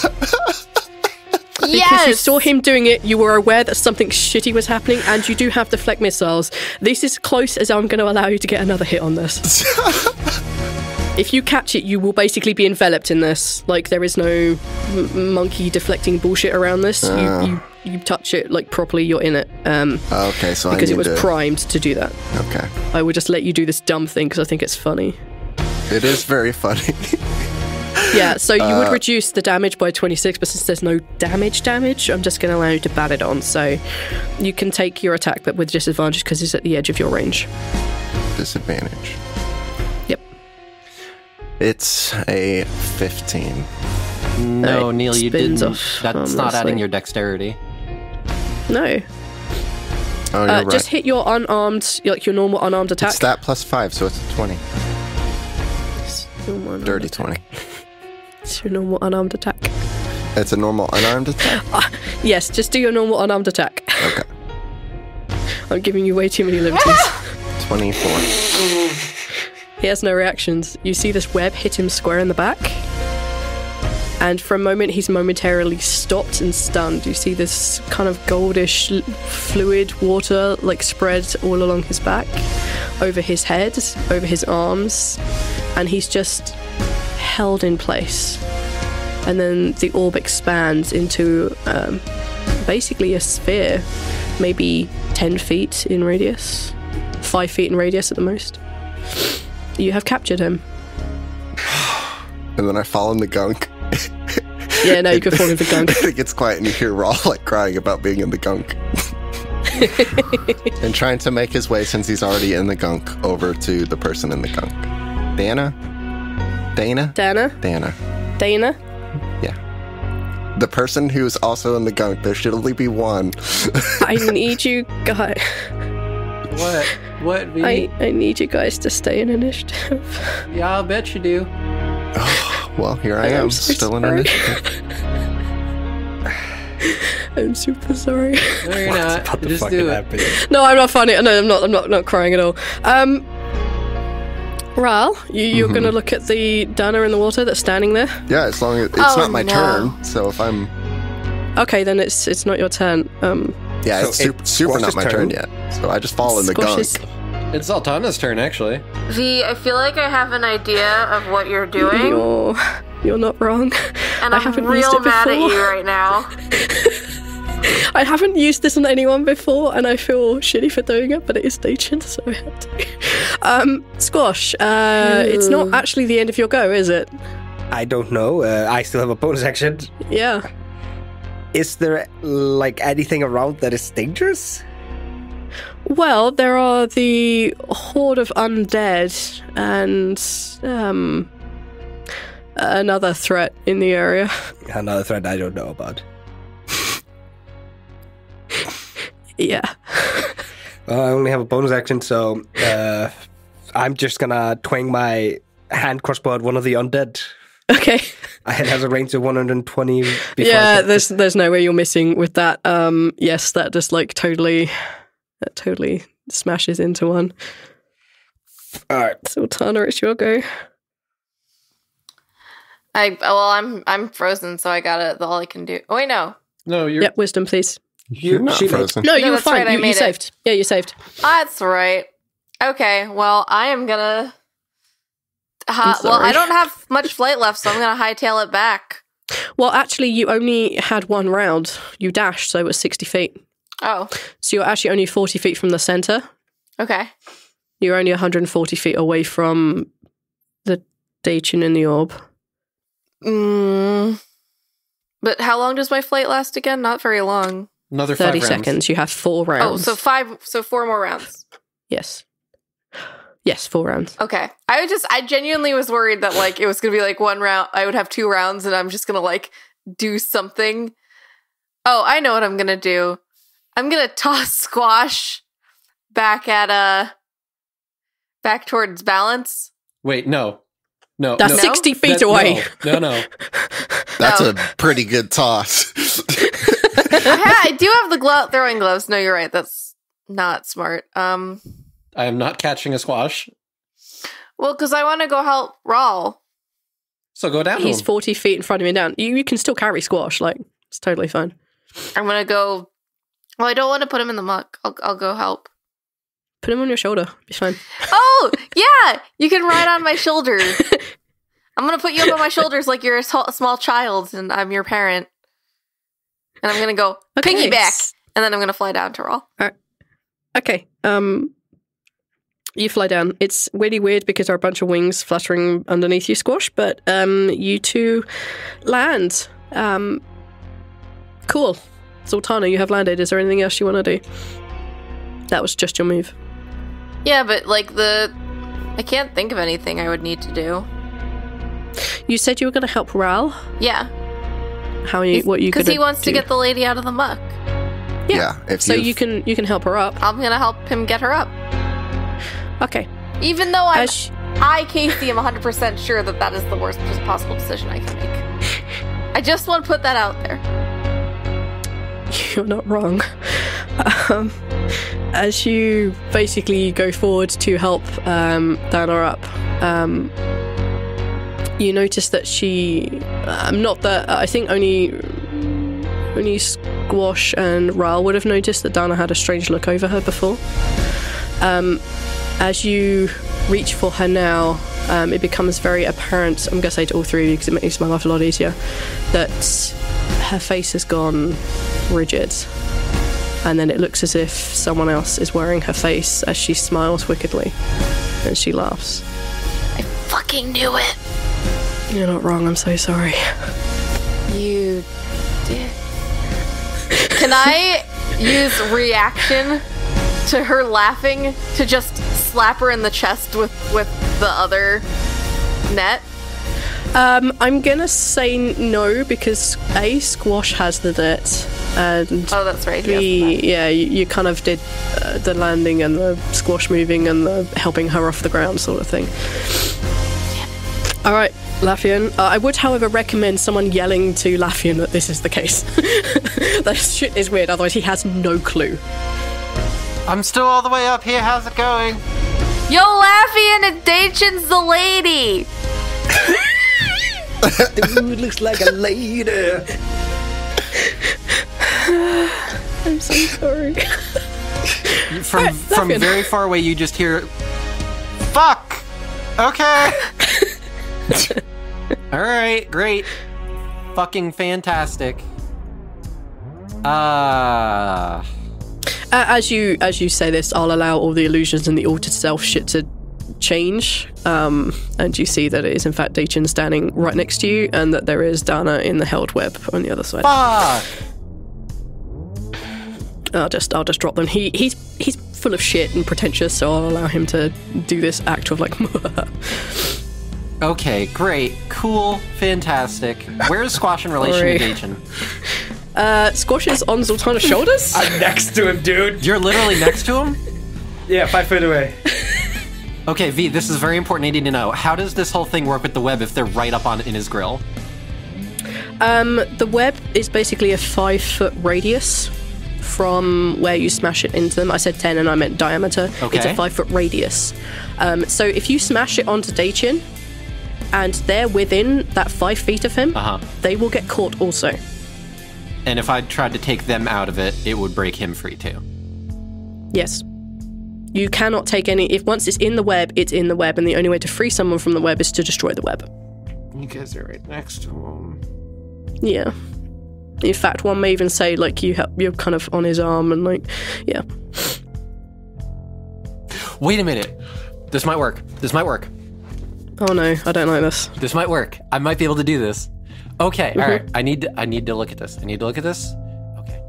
Because you saw him doing it, you were aware that something shitty was happening, and you do have deflect missiles. This is close as I'm going to allow you to get another hit on this. If you catch it, you will basically be enveloped in this. Like, there is no monkey deflecting bullshit around this. You touch it, like, properly, you're in it. Okay, so because it was primed to do that. Okay. I would just let you do this dumb thing, because I think it's funny. It is very funny. Yeah, so you would reduce the damage by 26, but since there's no damage, I'm just going to allow you to bat it on. So you can take your attack, but with disadvantage because it's at the edge of your range. Disadvantage. Yep. It's a 15. No, Neil, you didn't. Off, That's not adding your dexterity. No. Oh, you're right. Just hit your unarmed, like your normal unarmed attack. It's that plus 5, so it's a 20. Dirty 20. It's your normal unarmed attack. It's a normal unarmed attack? Yes, just do your normal unarmed attack. Okay. I'm giving you way too many liberties. 24. He has no reactions. You see this web hit him square in the back, and for a moment he's momentarily stopped and stunned. You see this kind of goldish fluid water like spread all along his back, over his head, over his arms, and he's just held in place. And then the orb expands into basically a sphere, maybe 10 feet in radius, 5 feet in radius at the most. You have captured him. And then I fall in the gunk. Yeah, no, you could fall in the gunk. It gets quiet and you hear Rhal like crying about being in the gunk. And trying to make his way, since he's already in the gunk, over to the person in the gunk. Dana? Yeah. The person who's also in the gunk. There should only be one. I need you guys. What? I need you guys to stay in initiative. Yeah, I'll bet you do. Oh, well, here I am, so still sorry. in initiative. I'm super sorry. No, you're not. Just do it. No, I'm not funny. No, I'm not crying at all. Rhal, you're going to look at the Dana in the water that's standing there? Yeah, as long as it's not my turn. So if I'm... Okay, then it's not your turn. Yeah, it's super not my turn yet. So I just fall in the gunk. It's Zaltanna's turn, actually. V, I feel like I have an idea of what you're doing. You're not wrong. And I'm real mad at you right now. I haven't used this on anyone before, and I feel shitty for doing it, but it is Dacian, so I had to. Squash, it's not actually the end of your go, is it? I don't know. I still have a bonus action. Yeah. Is there, like, anything around that is dangerous? Well, there are the horde of undead and another threat in the area. Another threat I don't know about. Yeah. Well, I only have a bonus action, so I'm just gonna twang my hand crossbow at one of the undead. Okay. It has a range of 120. Yeah, there's no way you're missing with that. Yes, that just like totally smashes into one. All right, Zaltanna, it's your go. I'm frozen, so I got it. All I can do. Oh wait, no. No, you're. Yep, wisdom, please. You're not frozen. No, you were that's fine. right, You saved. Yeah, you saved. That's right. Okay, well, I am gonna. I'm well, I sorry. don't have much flight left, so I'm gonna hightail it back. Well, actually, you only had one round. You dashed, so it was 60 feet. Oh, So you're actually only 40 feet from the center. okay. You're only 140 feet away from the Dacian in the orb. But how long does my flight last again? Not very long. Another 30 5 rounds. seconds. You have 4 rounds. Oh, so 4 more rounds. Yes. Yes, 4 rounds. Okay. I genuinely was worried that like it was gonna be like 1 round. I would have 2 rounds, and I'm just gonna like do something. Oh, I know what I'm gonna do. I'm gonna toss Squash back towards balance. Wait, no. That's 60 feet away. No. That's a pretty good toss. I do have the throwing gloves. No, you're right. That's not smart. I am not catching a squash. Well, because I want to go help Rhal. So go down to He's him. 40 feet in front of me down. You can still carry Squash, like, it's totally fine. I'm gonna go. Well, I don't want to put him in the muck. I'll go help. Put him on your shoulder. Be fine. Oh, yeah! You can ride on my shoulder. I'm gonna put you up on my shoulders like you're a small child and I'm your parent. And I'm gonna go piggyback. And then I'm gonna fly down to Rhal. All right. Okay. You fly down. It's really weird because there are a bunch of wings fluttering underneath you, Squash, but you two land. Cool. Zaltanna, you have landed. Is there anything else you want to do? That was just your move. Yeah, but like I can't think of anything I would need to do. You said you were going to help Rhal. Yeah. What are you going to do? Because he wants to get the lady out of the muck. Yeah. So you can help her up. I'm going to help him get her up. Okay. Even though Casey, am 100% sure that is the worst possible decision I can make. I just want to put that out there. You're not wrong. As you basically go forward to help Dana up, you notice that she... I think only Squash and Rhal would have noticed that Dana had a strange look over her before. As you reach for her now, it becomes very apparent, I'm going to say to all three of you because it makes my life a lot easier, that her face has gone rigid. And then it looks as if someone else is wearing her face as she smiles wickedly. And she laughs. I fucking knew it. You're not wrong, I'm so sorry. You did. Can I use reaction to her laughing to just slap her in the chest with the other net? I'm gonna say no because A, Squash has the net, and that's right. B, you kind of did the landing and the Squash moving and the helping her off the ground sort of thing. All right, Laffian. I would, however, recommend someone yelling to Laffian that this is the case. That shit is weird. Otherwise, he has no clue. I'm still all the way up here. How's it going? Yo, Laffian and Dacian's the lady. Dude looks like a lady. I'm so sorry. From very far away, you just hear, "Fuck." Okay. All right, great, fucking fantastic. As you say this, I'll allow all the illusions and the altered self shit to change, and you see that it is in fact Dacian standing right next to you, and that there is Dana in the held web on the other side. Fuck. I'll just drop them. He's full of shit and pretentious, so I'll allow him to do this act of like. Okay, great, cool, fantastic. Where is Squash in relation to Dacian? Squash is on Zaltanna's shoulders. I'm next to him, dude. You're literally next to him? Yeah, 5 foot away. Okay, V, this is very important needing to know. How does this whole thing work with the web if they're right up in his grill? The web is basically a 5 foot radius from where you smash it into them. I said 10 and I meant diameter. Okay. It's a 5 foot radius. So if you smash it onto Dacian and they're within that 5 feet of him, they will get caught also. And if I tried to take them out of it, it would break him free too. Yes. You cannot take any... Once it's in the web, it's in the web, and the only way to free someone from the web is to destroy the web. You guys are right next to him. Yeah. In fact, one may even say, like, you're kind of on his arm, and, like, yeah. Wait a minute. This might work. Oh no, I don't like this. This might work. I might be able to do this. Okay, all right. I need to look at this. Okay.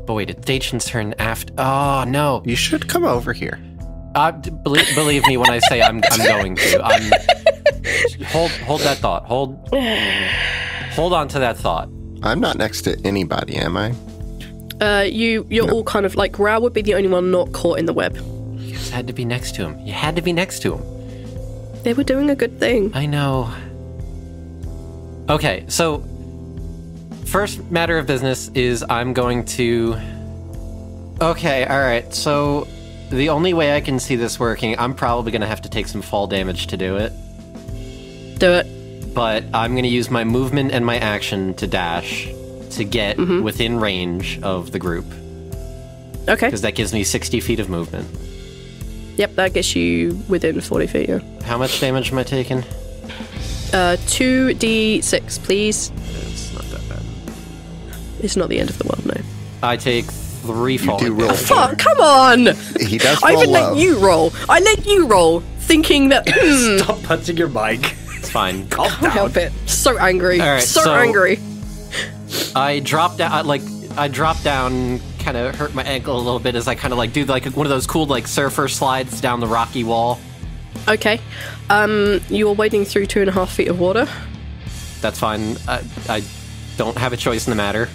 But wait, it's Dacian's turn after. Oh no! You should come over here. Believe me when I say I'm going to. Hold that thought. Hold on to that thought. I'm not next to anybody, am I? You're all kind of like Rhal would be the only one not caught in the web. You just had to be next to him. You had to be next to him. They were doing a good thing. I know. Okay, so first matter of business is I'm going to... Okay, alright, so the only way I can see this working, I'm probably going to have to take some fall damage to do it. Do it. but I'm going to use my movement and my action to dash to get within range of the group. Okay. Because that gives me 60 feet of movement. Yep, that gets you within 40 feet, yeah. How much damage am I taking? 2d6, please. It's not that bad. It's not the end of the world, no. I take 3 falling do roll damage. Fuck, come on! He does I roll even low. let you roll. I let you roll, thinking that... Stop punching your mic. It's fine. Calm Can't down. help it. So angry. All right, so so- angry. I drop down, I drop down, kind of hurt my ankle a little bit as I kind of like do like one of those cool like surfer slides down the rocky wall. Okay. You are wading through 2.5 feet of water. That's fine. I don't have a choice in the matter.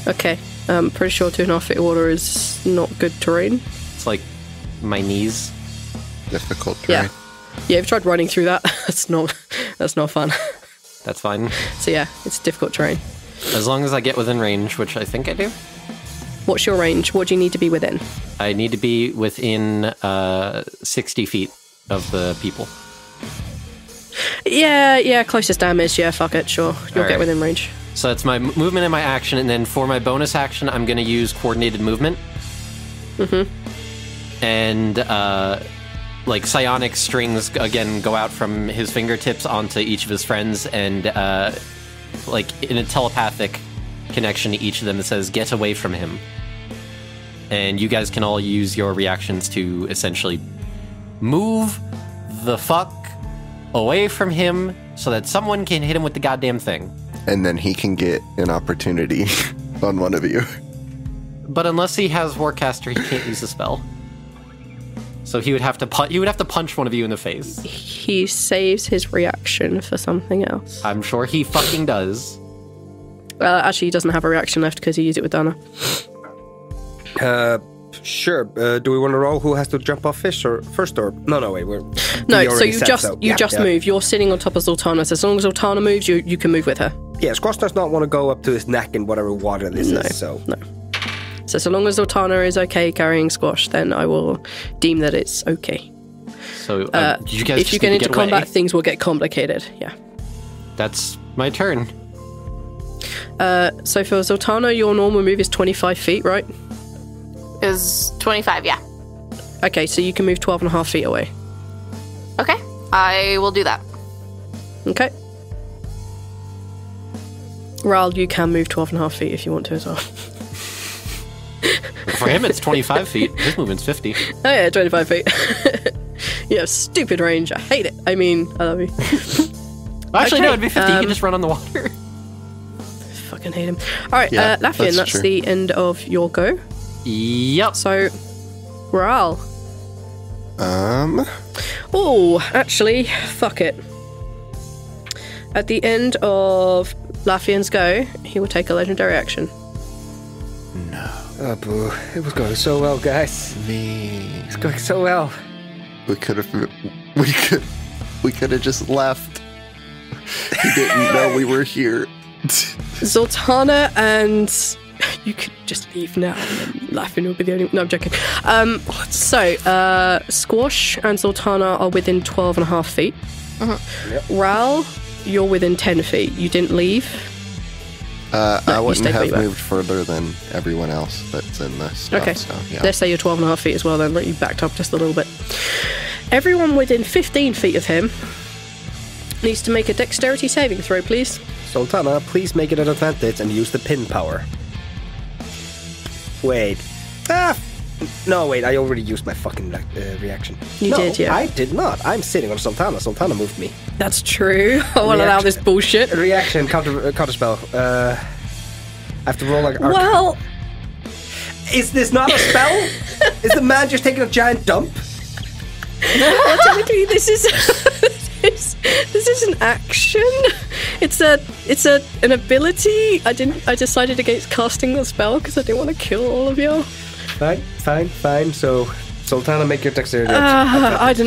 Okay. Pretty sure 2.5 feet of water is not good terrain. It's like my knees. Difficult terrain. Yeah. Yeah, I've tried running through that. That's not fun. That's fine. So yeah, it's difficult terrain. As long as I get within range, which I think I do. What's your range? What do you need to be within? I need to be within 60 feet of the people. Yeah, closest damage. Yeah, fuck it, sure. You'll Alright. get within range. So it's my movement and my action, and then for my bonus action, I'm going to use coordinated movement. And like psionic strings again go out from his fingertips onto each of his friends, and like in a telepathic connection to each of them that says "Get away from him." And you guys can all use your reactions to essentially move the fuck away from him so that someone can hit him with the goddamn thing. And then he can get an opportunity on one of you. But unless he has Warcaster, he can't use the spell. So he would have to punch one of you in the face. He saves his reaction for something else. I'm sure he fucking does. Actually, he doesn't have a reaction left because he used it with Dana. Sure. Do we want to roll who has to jump off first or no? Wait. No, we so already you said just so. you Yeah, just yeah. move. You're sitting on top of Zaltanna. So as long as Zaltanna moves, you can move with her. Yeah, Squash does not want to go up to his neck in whatever water this is. So No. So long as Zaltanna is okay carrying Squash, then I will deem that it's okay. So did you guys If you just get need into to get combat, away? things will get complicated. Yeah. That's my turn. So for Zaltanna, your normal move is 25 feet, right? Is 25, yeah. Okay, so you can move 12.5 feet away. Okay, I will do that. Okay. Rhal, you can move 12.5 feet if you want to as well. For him, it's 25 feet. His movement's 50. Oh yeah, 25 feet. You have stupid range. I hate it. I mean, I love you. Actually, no, Okay, it'd be 50. You can just run on the water. Fucking hate him. Alright, Yeah, Laffian, that's true. the end of your go. Yep. So, Rhal. Oh, actually, fuck it. At the end of Laffian's go, he will take a legendary action. oh boo, it was going so well, guys. Me. It's going so well. We could have just left. He didn't know we were here. Zaltanna and you could just leave now and then Laffian will be the only one. No, I'm joking. So, Squash and Zaltanna are within 12.5 feet. Rhal, you're within 10 feet. You didn't leave. I you wouldn't stayed where have you were. moved further than everyone else that's in this stuff. Okay. So, yeah. Let's say you're 12.5 feet as well, then. You backed up just a little bit. Everyone within 15 feet of him needs to make a dexterity saving throw, please. Zaltanna, please make it an advantage and use the pin power. Wait. No, wait, I already used my fucking reaction. You No, did, yeah. I did not. I'm sitting on Zaltanna. Zaltanna moved me. That's true. I won't allow this bullshit. Reaction, counter spell. I have to roll like... Well, Is this not a spell? Is the man just taking a giant dump? technically this is this is an action. It's an ability. I decided against casting the spell because I didn't want to kill all of you. Fine. So, Zaltanna, make your dexterity. I don't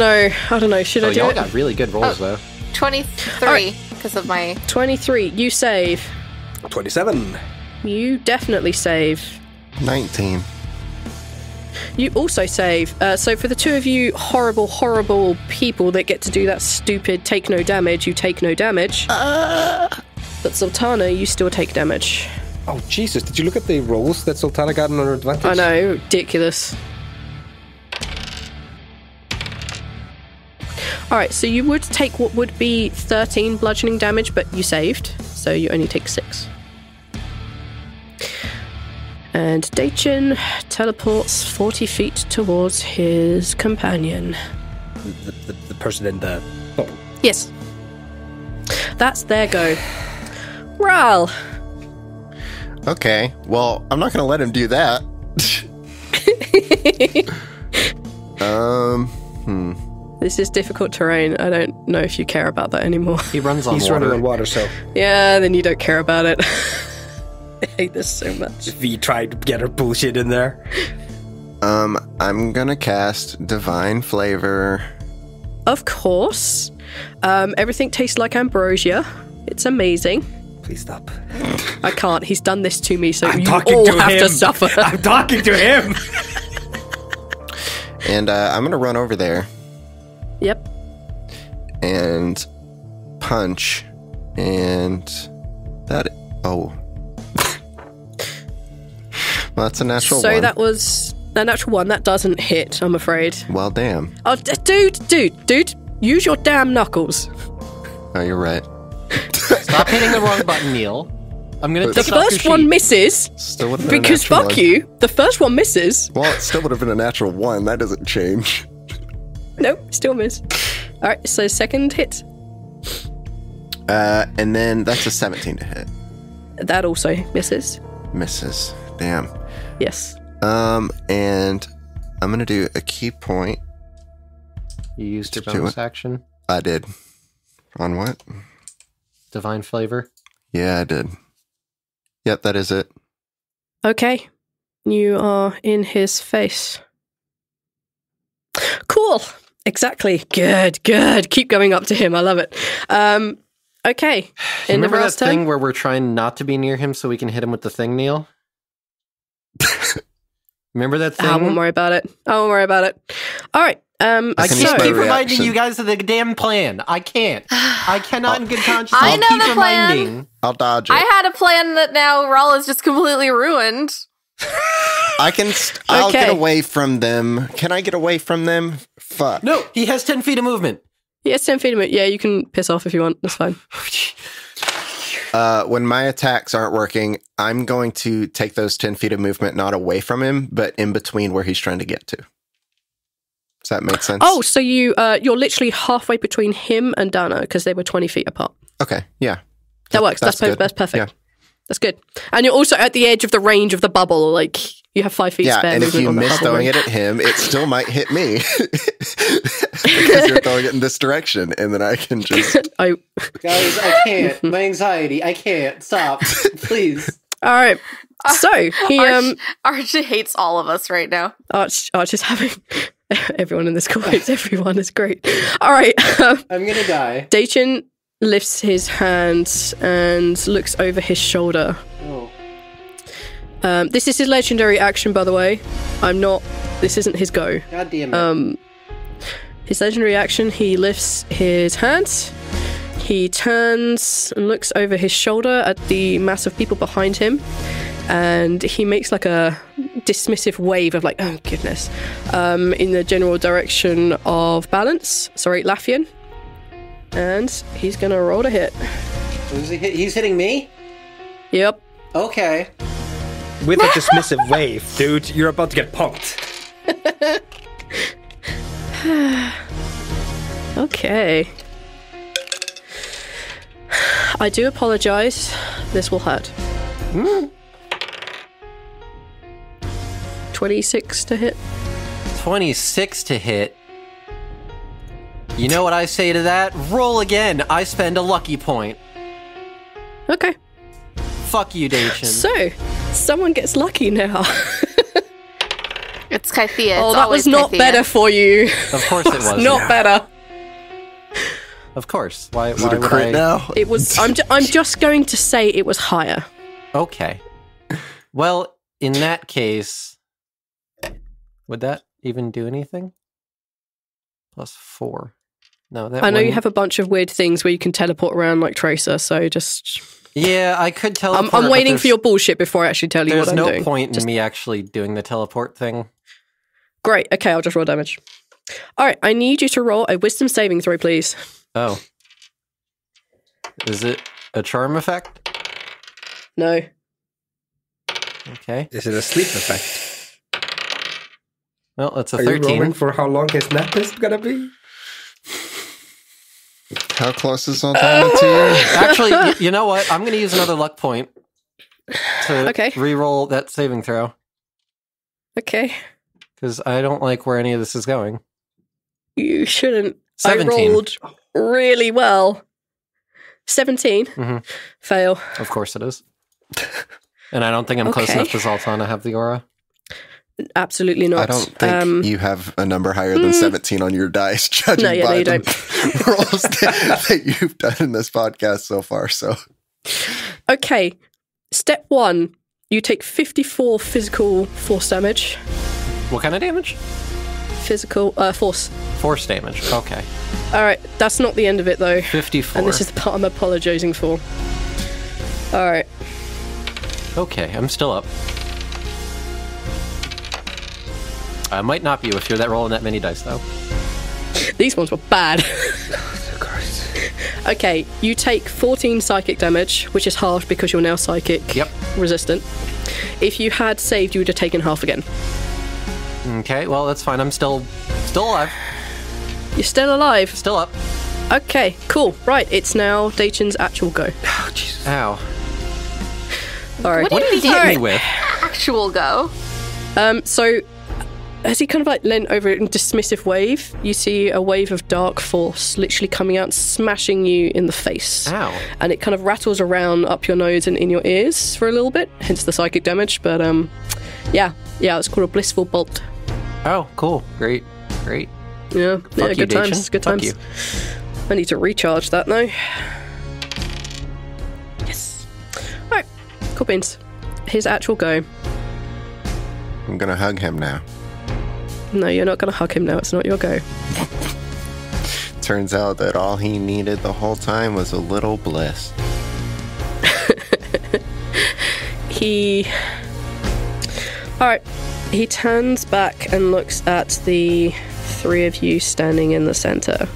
know. Should Oh, I do y'all it? got really good rolls, though. 23, because of my... 23. You save. 27. You definitely save. 19. You also save. So for the two of you horrible, horrible people that get to do that stupid take no damage, you take no damage. But Zaltanna, you still take damage. Oh, Jesus. Did you look at the rolls that Zaltanna got on her advantage? I know, ridiculous. Alright, so you would take what would be 13 bludgeoning damage, but you saved, so you only take 6. And Daichin teleports 40 feet towards his companion. The person in the bubble. Yes. That's their go. Rhal! Okay, well, I'm not going to let him do that. This is difficult terrain. I don't know if you care about that anymore. He runs on He's water. running on water, so... Yeah, then you don't care about it. I hate this so much. If we tried to get our bullshit in there. I'm going to cast Divine Flavor. Of course. Everything tastes like ambrosia. It's amazing. Please stop. I can't. He's done this to me, so I'm you talking all to have him. to suffer. I'm talking to him. And I'm going to run over there. Yep. And punch. And that... Oh. Well, that's a natural one. So that was a natural one. That doesn't hit, I'm afraid. Well, damn. Oh, dude. Use your damn knuckles. Oh, you're right. Stop hitting the wrong button, Neil. I'm going to The first one misses. Still would have been Because a natural fuck one. you. The first one misses. Well, it still would have been a natural 1. That doesn't change. Nope, still miss. Alright, so second hit. And then that's a 17 to hit. That also misses. Misses. Damn. Yes. And I'm going to do a key point. You used your Do bonus it. action. I did. On what? Divine Flavor. Yeah, I did. Yep, that is it. Okay. You are in his face. Cool. Exactly. Good. Keep going up to him. I love it. Okay. End of Remember that Rhal's thing turn? where we're trying not to be near him so we can hit him with the thing, Neil? Remember that thing? I won't worry about it. All right. I I can can't use keep my reminding reaction. you guys of the damn plan. I can't. I cannot in good conscience I know keep the plan. reminding. I'll dodge it. I had a plan that now Rhal is just completely ruined. I'll Okay. get away from them. Can I get away from them? Fuck. No, he has 10 feet of movement. Yes, 10 feet of it. Yeah, you can piss off if you want. That's fine. When my attacks aren't working, I'm going to take those 10 feet of movement not away from him, but in between where he's trying to get to. Does that make sense? Oh, so you're literally halfway between him and Dana because they were 20 feet apart. Okay, yeah. That works. That's good. perfect. Yeah. That's good. And you're also at the edge of the range of the bubble. Like, you have 5 feet Yeah, spare and if movement you on the miss bubble throwing ring. it at him, it still might hit me. Because you're throwing it in this direction, and then I can just... Oh, Guys, I can't. My anxiety. I can't. Stop. Please. all right. So, he, Arch hates all of us right now. Arch is having... Everyone in this call hates everyone. It's great. All right. I'm going to die. Daichin lifts his hand and looks over his shoulder. Oh, This is his legendary action, by the way. This isn't his go. God damn it. His legendary action, he lifts his hand. He turns and looks over his shoulder at the mass of people behind him. And he makes like a dismissive wave of like, oh goodness, in the general direction of Laffian. And he's going to roll to hit. He's hitting me? Yep. Okay. With a dismissive wave, dude, you're about to get punked. Okay. I do apologize. This will hurt. 26 to hit. 26 to hit. You know what I say to that? Roll again. I spend a lucky point. Okay. Fuck you, Daichin. So, someone gets lucky now. It's Kythea. Oh, It's that always was not Kythea. better for you. Of course it was. Not better. Of course. Why Is it a would crit I? now? It was. I'm just going to say it was higher. Okay. Well, in that case, Would that even do anything? +4. No, that I know you wouldn't. have a bunch of weird things where you can teleport around like Tracer, so just... Yeah, I could teleport. I'm but waiting for there's- your bullshit before I actually tell you what I'm There's doing. no point in me actually doing the teleport thing. Great, okay, I'll just roll damage. Alright, I need you to roll a wisdom saving throw, please. Oh. Is it a charm effect? No. Okay. Is it a sleep effect? Well, it's a Are you rolling 13. for how long his nap is gonna be? How close is Zaltanna to you? Actually, you know what? I'm going to use another luck point to re-roll that saving throw. Okay. Because I don't like where any of this is going. You shouldn't. 17. I rolled really well. 17. Mm-hmm. Fail. Of course it is. And I don't think I'm close enough to Zaltanna to have the aura. Absolutely not. I don't think you have a number higher than 17 on your dice, judging by you the don't. rolls that you've done in this podcast so far. So, okay. Step 1, you take 54 physical force damage. What kind of damage? Physical force. Force damage. Okay. All right. That's not the end of it, though. 54. And this is the part I'm apologizing for. All right. Okay, I'm still up. I might not be if you're rolling that many dice, though. These ones were bad. Okay, you take 14 psychic damage, which is half because you're now psychic resistant. If you had saved, you would have taken half again. Okay, well, that's fine. I'm still alive. You're still alive? Still up. Okay, cool. Right, it's now Dachin's actual go. Oh, Jesus. Ow. All right. What What did he hit me with? Actual go. So as he kind of like leant over in dismissive wave, you see a wave of dark force literally coming out and smashing you in the face. Ow. And it kind of rattles around up your nose and in your ears for a little bit, hence the psychic damage. But yeah, it's called a blissful bolt. Oh, cool. Great. Yeah, Fuck you, good times. Dachin. Good Fuck times. you. I need to recharge that now. Yes. All right, cool beans. His actual go. I'm going to hug him now. No, you're not going to hug him now. It's not your go. Turns out that all he needed the whole time was a little bliss. Alright. He turns back and looks at the three of you standing in the center.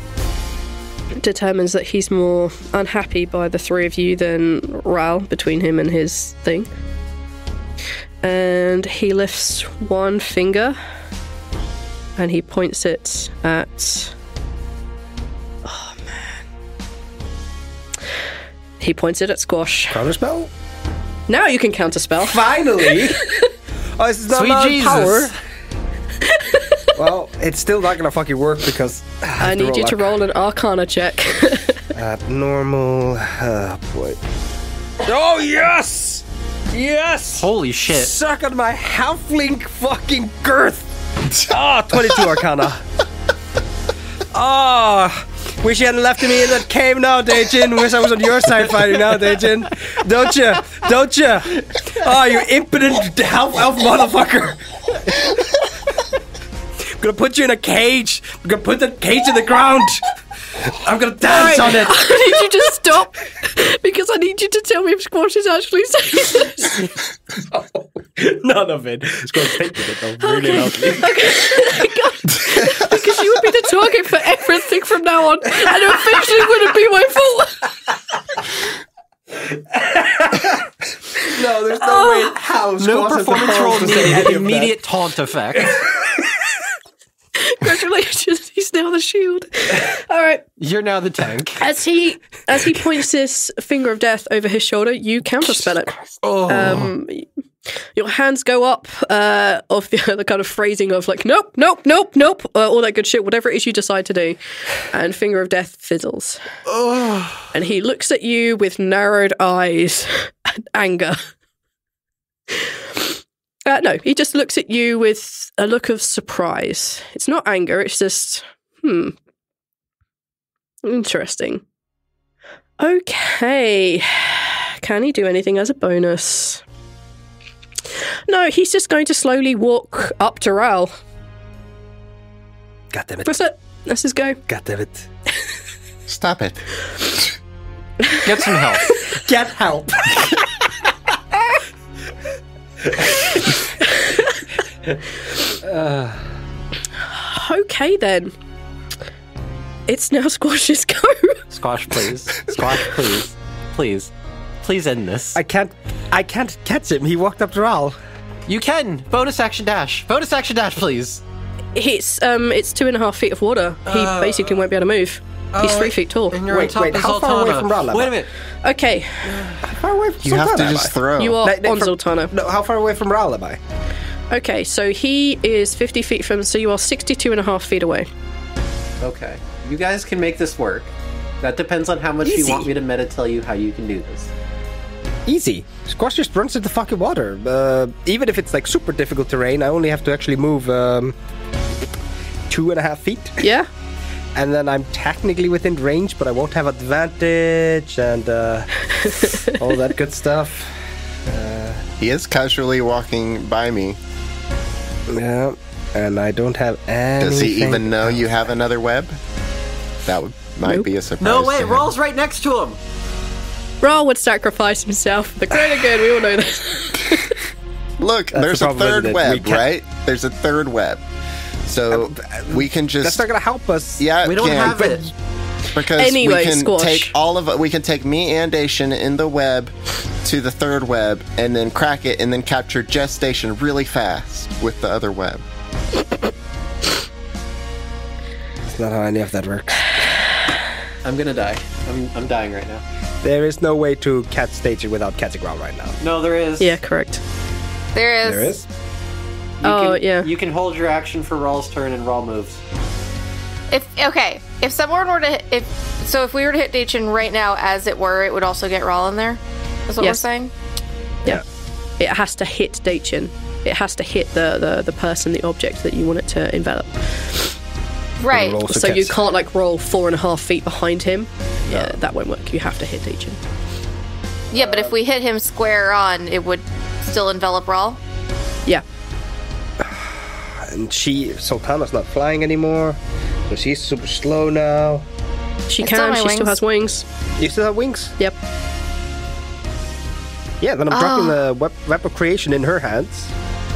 Determines that he's more unhappy by the three of you than Rhal between him and his thing. And he lifts one finger and he points it at... Oh, man. He points it at Squash. Counterspell? Now you can counterspell. Finally! Oh, this is not Sweet allowed Jesus. power. Well, it's still not gonna fucking work because I need you to roll an Arcana check. Normal. Oh boy. Oh yes! Yes! Holy shit. Suck on my halfling fucking girth! 22 Arcana. Wish you hadn't left me in that cave now, Dachin. Wish I was on your side fighting now, Dachin. Don't you? Oh, you impotent half-elf motherfucker. I'm gonna put you in a cage. I'm gonna put that cage in the ground. I'm gonna dance on it. I need you to stop because I need you to tell me if Squash is actually saying this. None of it. It's gonna take it though. Really loudly. Okay. Because you would be the target for everything from now on, and it officially wouldn't be my fault. No, there's no way. How? No Squash has the performance balls roll to say needed. any of that. Immediate taunt effect. Congratulations, he's now the shield. All right. You're now the tank. As he points this finger of death over his shoulder, you counterspell it. Oh. Your hands go up of the kind of phrasing of like, nope, all that good shit, whatever it is you decide to do. And finger of death fizzles. And he looks at you with narrowed eyes and anger. No, he just looks at you with a look of surprise. It's not anger, it's just, interesting. Okay. Can he do anything as a bonus? No, he's just going to slowly walk up to Rhal God damn it. That's it. Let's just go. God damn it. Stop it. Get some help. Get help. Okay, then. It's now Squash's go. Squash, please. Squash, please. Please. Please end this. I can't catch him. He walked up to Rhal. You can! Bonus action dash! Bonus action dash, please! It's 2.5 feet of water. He basically won't be able to move. He's 3 feet tall. And you're on top Wait, of how far away Zaltanna. from Rhal am I? Wait a minute. Okay, How far away from You have to Zaltanna am just I? throw. you are No, on from- Zaltanna. No, how far away from Rhal am I? Okay, so he is 50 feet from, so you are 62.5 feet away. Okay. You guys can make this work. That depends on how much you Easy. want me to meta tell you how you can do this. Easy. Squash just runs into fucking water. Even if it's like super difficult terrain, I only have to actually move 2.5 feet. Yeah? And then I'm technically within range, but I won't have advantage and all that good stuff. He is casually walking by me. Yeah. And I don't have anything. Does he even know you have another web? That might be a surprise. No, to wait, him. Rhal's right next to him! Rhal would sacrifice himself for the greater good, we all know this. Look, That's there's the a problem, third isn't it? We web, can't- right? There's a third web. So we can just... That's not gonna help us. Yeah, We don't can, have but- it. Because Anyway, we can Squash. take all of it. We can take me and Dacian in the web to the third web, and then crack it, and then capture gestation really fast with the other web. That's not how any of that works. I'm gonna die. I'm dying right now. There is no way to catch staging without catching Rhal right now. No, there is. Yeah, correct. There is. There is? Yeah. You can hold your action for Rhal's turn and Rhal moves. If someone were to if we were to hit Daichin right now, as it were, it would also get Rhal in there. That's what Yes. we're saying. Yeah. It has to hit Daichin. It has to hit the person, the object that you want it to envelop. Right. Roll So you catch. can't like roll 4.5 feet behind him. Yeah, that won't work. You have to hit Daichin. Yeah, but if we hit him square on, it would still envelop Rhal. Yeah. And Zaltanna's not flying anymore, so she's super slow now. She I still have can. my She still wings. has wings. You still have wings? Yep. Yeah, then I'm dropping the web of creation in her hands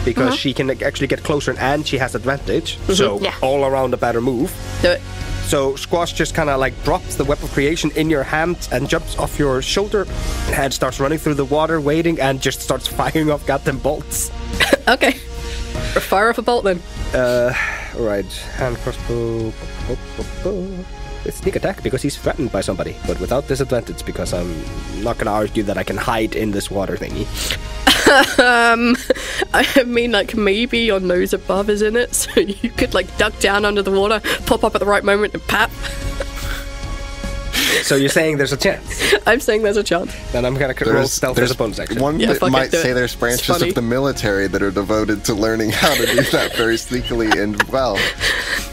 because she can actually get closer and she has advantage. So Yeah. all around a better move. Do it. So Squash just kind of like drops the web of creation in your hand and jumps off your shoulder and starts running through the water, waiting, and just starts firing off goddamn bolts. Okay. Fire off a bolt then. Alright, hand crossbow. It's sneak attack because he's threatened by somebody, but without disadvantage because I'm not gonna argue that I can hide in this water thingy. I mean, like, maybe your nose above is in it, so you could, like, duck down under the water, pop up at the right moment, and pap. So you're saying there's a chance? I'm saying there's a chance. Then I'm gonna roll stealth as a bonus action. One Yeah, that fuck it, might do say it. there's It's branches funny. of the military that are devoted to learning how to do that very sneakily and well.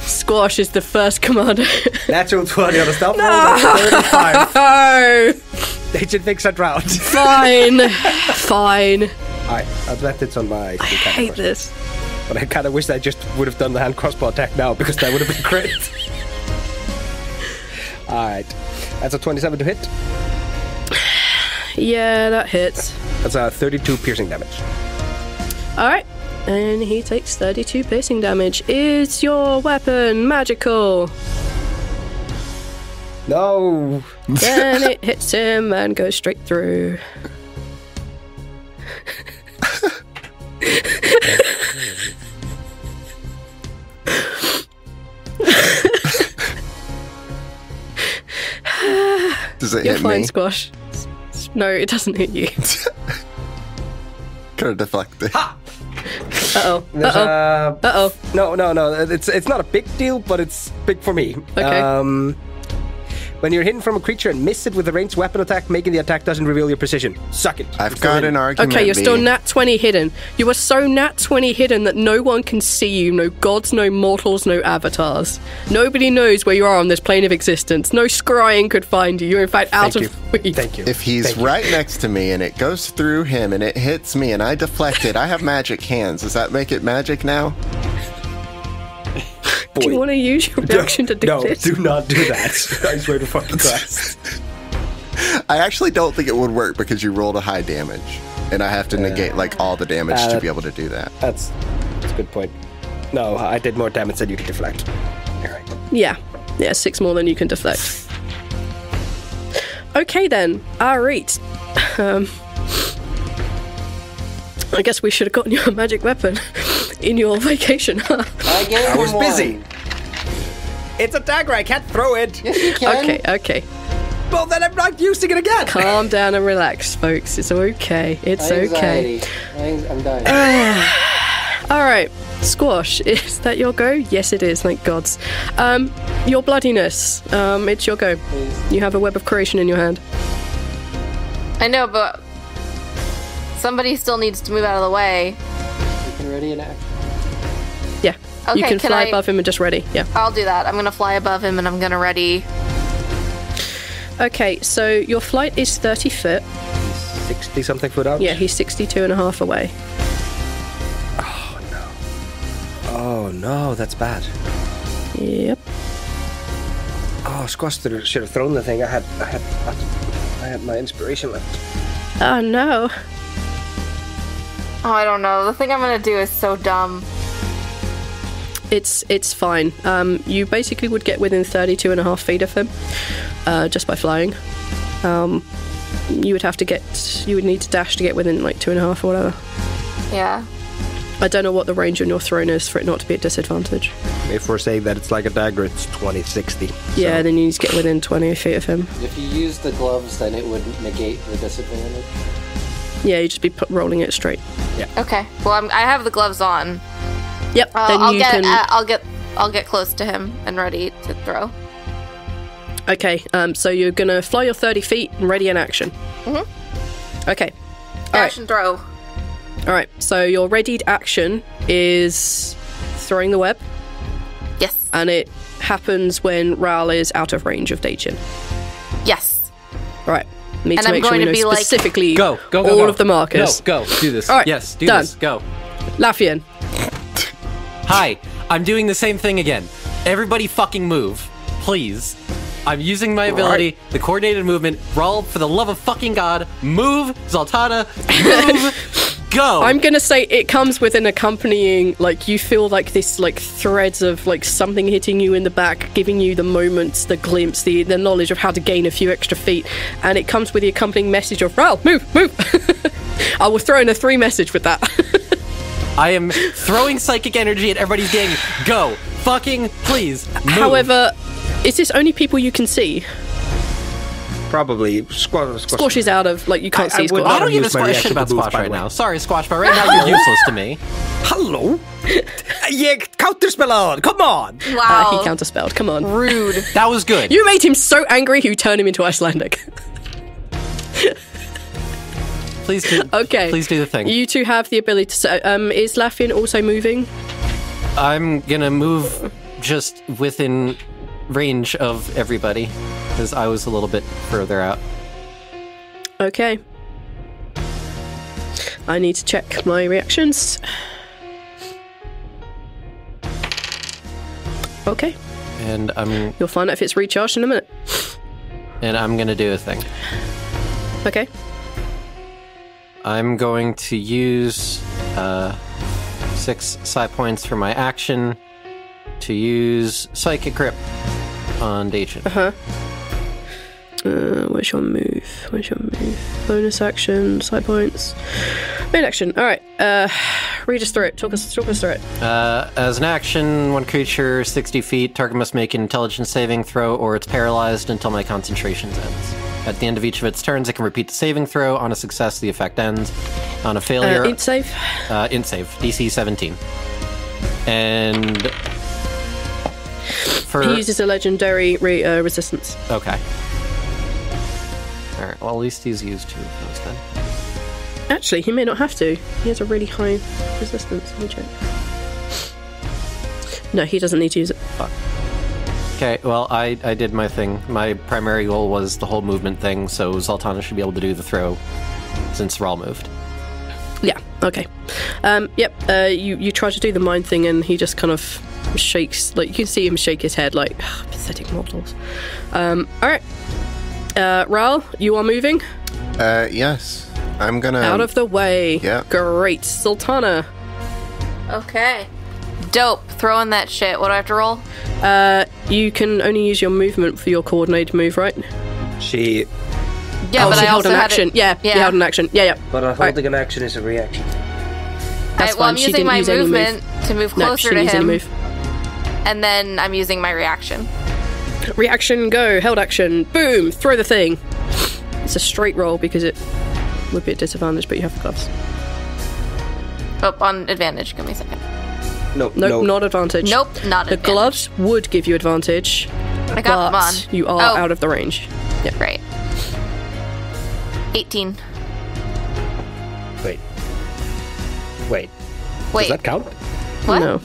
Squash is the first commander. Natural 20 on the stealth roll, that's 35. Oh, They should fix that round. fine. Fine. Alright, advantage on my I hate this. But I kind of wish I just would have done the hand crossbow attack now because that would have been great. Alright, that's a 27 to hit. Yeah, that hits. That's a 32 piercing damage. Alright. And he takes 32 piercing damage. Is your weapon magical? No! Then it hits him and goes straight through. Does it You're hit fine, me? Squash. No, it doesn't hit you. Could have deflected. Uh-oh. There's Uh-oh. a... Uh-oh. No. It's not a big deal, but it's big for me. Okay. When you're hidden from a creature and miss it with a ranged weapon attack, making the attack doesn't reveal your precision. Suck it. I've got an argument. Okay, you're still B. nat 20 hidden. You are so nat 20 hidden that no one can see you. No gods, no mortals, no avatars. Nobody knows where you are on this plane of existence. No scrying could find you. You're in fact out Thank of reach. Thank you. If he's Thank you. right next to me and it goes through him and it hits me and I deflect it, I have magic hands. Does that make it magic now? boy. Do you want to use your reaction to do this? No, do not do that. I swear to fucking Christ. I actually don't think it would work because you rolled a high damage, and I have to negate like all the damage to be able to do that. That's a good point. No, I did more damage than you can deflect. All right. Yeah, 6 more than you can deflect. Okay then, alright. I guess we should have gotten you a magic weapon in your vacation, huh? I was busy. It's a dagger, I can't throw it. Yes, you can. Okay. Well, then I'm not using it again. Calm down and relax, folks. It's okay. It's okay. I'm dying. Alright, Squash, is that your go? Yes, it is, thank gods. Your bloodiness, it's your go. Please. You have a web of creation in your hand. I know, but somebody still needs to move out of the way. You can ready an action. Yeah. Okay, you can fly I- above him and just ready, yeah. I'll do that. I'm gonna fly above him and I'm gonna ready. Okay, so your flight is 30 foot. 60-something foot out? Yeah, he's 62 and a half away. Oh, no, that's bad. Yep. Oh, Squash should have thrown the thing. I had my inspiration left. Oh no. Oh, I don't know. The thing I'm gonna do is so dumb. It's fine. You basically would get within 32 and a half feet of him, just by flying. You would need to dash to get within like 2.5 or whatever. Yeah. I don't know what the range on your throne is for it not to be at disadvantage. If we're saying that it's like a dagger, it's 20-60. Yeah, then you need to get within 20 feet of him. If you use the gloves, then it would negate the disadvantage. Yeah, you'd just be rolling it straight. Okay. Well, I have the gloves on. Yep. Then I'll get close to him and ready to throw. Okay. So you're gonna fly your 30 feet and ready in action. Mm-hmm. Okay. Dash and throw. All right. So your readied action is throwing the web, Yes. and it happens when Rhal is out of range of Daichin. Yes. All right. Need And to I'm make sure going we to know be like- specifically Go. all of the markers. No, go. Do this. All right, Yes, do done. this. Go. Laffian. Hi, I'm doing the same thing again. Everybody fucking move. Please. I'm using my ability, the coordinated movement. Rhal, for the love of fucking God, move. Zaltanna, move. Go. I'm gonna say it comes with an accompanying, like, you feel like this, like, threads of, like, something hitting you in the back, giving you the moments, the glimpse, the knowledge of how to gain a few extra feet, and it comes with the accompanying message of, Rhal, move. I will throw in a 3 message with that. I am throwing psychic energy at everybody's gang. Go. Fucking please. Move. However, is this only people you can see? Probably. Squash. Squash is out of, like, you can't see would Squash. not I don't use give a my shit reaction about to move, Squash by right the way. now. Sorry, Squash, but right now you're useless to me. Hello? Yeah, counterspell on. Come on. Wow. He counterspelled, come on. Rude. That was good. You made him so angry you turned him into Icelandic. Please do. Okay. Please do the thing. You two have the ability to... is Laffian also moving? I'm gonna move just within range of everybody because I was a little bit further out. Okay. I need to check my reactions. Okay. And You'll find out if it's recharged in a minute. I'm gonna do a thing. Okay. I'm going to use 6 psi points for my action to use Psychic Grip on Daichin. Where's your move? Bonus action, side points. Main action. Alright. Read us through it. Talk us through it. As an action, one creature 60 feet, target must make an intelligence saving throw or it's paralyzed until my concentration ends. At the end of each of its turns, it can repeat the saving throw. On a success, the effect ends. On a failure... int save? Int save. DC 17. And... He uses a legendary resistance. Okay. Alright, well at least he's used 2 of those then. Actually, he may not have to. He has a really high resistance. Let me check. No, he doesn't need to use it. Fuck. Okay, well, I did my thing. My primary goal was the whole movement thing, so Zaltanna should be able to do the throw since Rhal moved. Yeah, okay. Yep, you try to do the mind thing and he just kind of shakes, like you can see him shake his head like, pathetic mortals. Alright. Rhal, you are moving? Yes. I'm gonna... Out of the way. Yeah. Great. Zaltanna. Okay. Dope. Throw in that shit. What do I have to roll? You can only use your movement for your coordinated move, right? She... Yeah, but she I held also an had action. it. Yeah, you held an action. Yeah. But holding an action is a reaction. That's well, I'm fine. She using didn't my use any movement to move No, closer she didn't to use any him, move. and then I'm using my reaction. Reaction, go. Held action. Boom. Throw the thing. It's a straight roll because it would be a disadvantage, but you have the gloves. Oh, on advantage. Give me a second. Nope, not advantage. Nope, not the advantage. gloves would give you advantage, I got them on. but you are out of the range. Yeah. Right. 18. Wait. Wait. Does that count? What? No.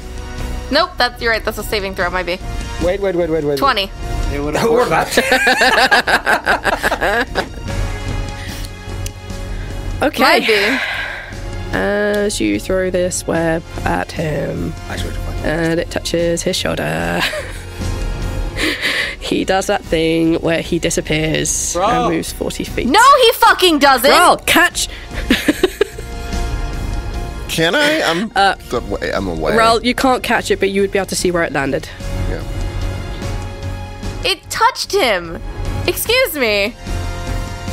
Nope, you're right. That's a saving throw. Might be. Wait. 20. It would Or that. Okay. Might be. As you throw this web at him, I swear to God. and it touches his shoulder, he does that thing where he disappears and moves 40 feet. No, he fucking doesn't. Rhal, catch! Can I? I'm away. Rhal, you can't catch it, but you would be able to see where it landed. Yeah. It touched him. Excuse me.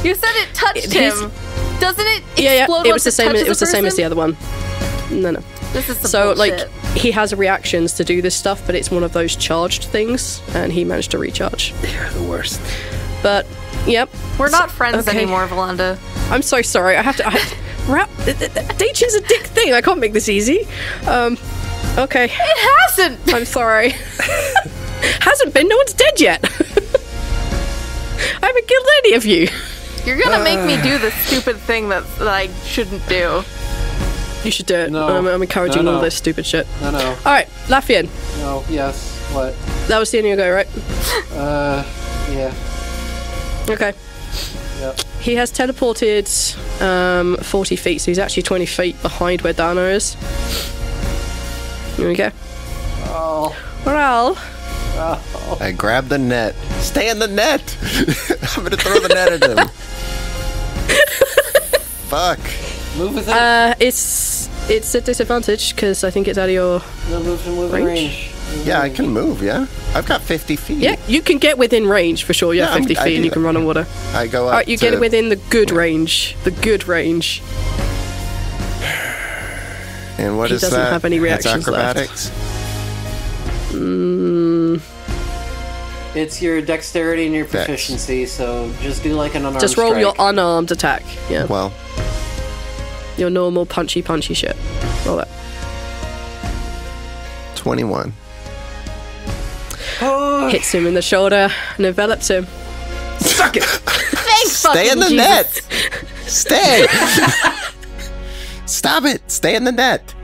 You said it touched him. Doesn't it explode It was the once same. touches It was a the same as person? the other one. No. This is some So, bullshit. like, he has reactions to do this stuff, but it's one of those charged things, and he managed to recharge. They're the worst. But, yep. We're not friends okay. anymore, Valanda. I'm so sorry. I have to. Dating's a dick thing. I can't make this easy. Okay. It hasn't. I'm sorry. Hasn't been. No one's dead yet. I haven't killed any of you. You're gonna make me do the stupid thing that I shouldn't do. You should do it. No. I'm encouraging No. all this stupid shit. No. Alright, Laffian. No. Yes. What? That was the end of your go, right? Yeah. Okay. Yep. He has teleported 40 feet, so he's actually 20 feet behind where Dano is. Here we go. Oh. Rhal. I grab the net. Stay in the net! I'm gonna throw the net at him. Fuck. Move with it. It's a disadvantage because I think it's out of your. No, move in range. Yeah, I can move, yeah? I've got 50 feet. Yeah, you can get within range for sure. You have Yeah, 50 I feet do and you can that. run on water. I go up Alright, you get it within the good range. The good range. And what He is doesn't that? have any reactions It's acrobatics? It's your dexterity and your Dex. proficiency, so just do like an unarmed Just roll strike. your unarmed attack. Yeah. Well, Your normal punchy shit. Roll it. 21. Hits him in the shoulder and envelops him. Suck it! Thanks, Stay in fucking the Jesus. net! Stay! Stop it! Stay in the net!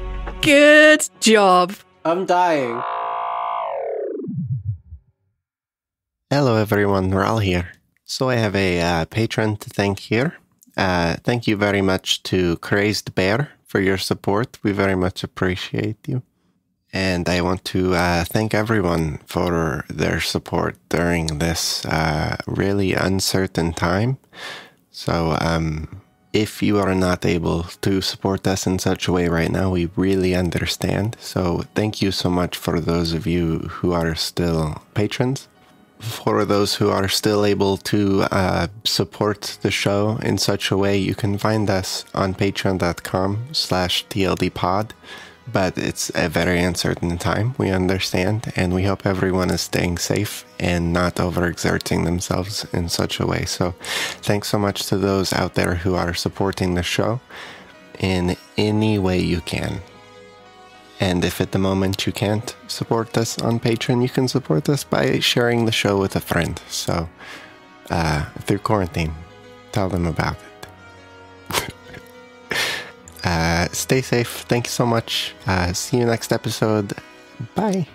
Good job. I'm dying. Hello everyone, Rhal here. So I have a patron to thank here. Thank you very much to Crazed Bear for your support. We very much appreciate you. And I want to thank everyone for their support during this really uncertain time. So if you are not able to support us in such a way right now, we really understand. So thank you so much for those of you who are still patrons. For those who are still able to support the show in such a way, you can find us on patreon.com/tldpod. But it's a very uncertain time, we understand, and we hope everyone is staying safe and not overexerting themselves in such a way. So thanks so much to those out there who are supporting the show in any way you can. And if at the moment you can't support us on Patreon, you can support us by sharing the show with a friend. So through quarantine, tell them about it. Stay safe. Thank you so much. See you next episode. Bye.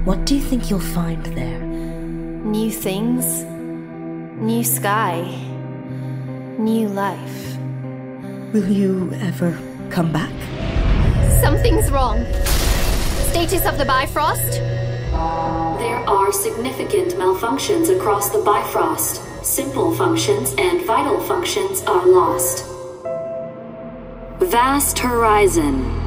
What do you think you'll find there? New things, new sky, new life. Will you ever come back? Something's wrong. Status of the Bifrost? There are significant malfunctions across the Bifrost. Simple functions and vital functions are lost. Vast horizon.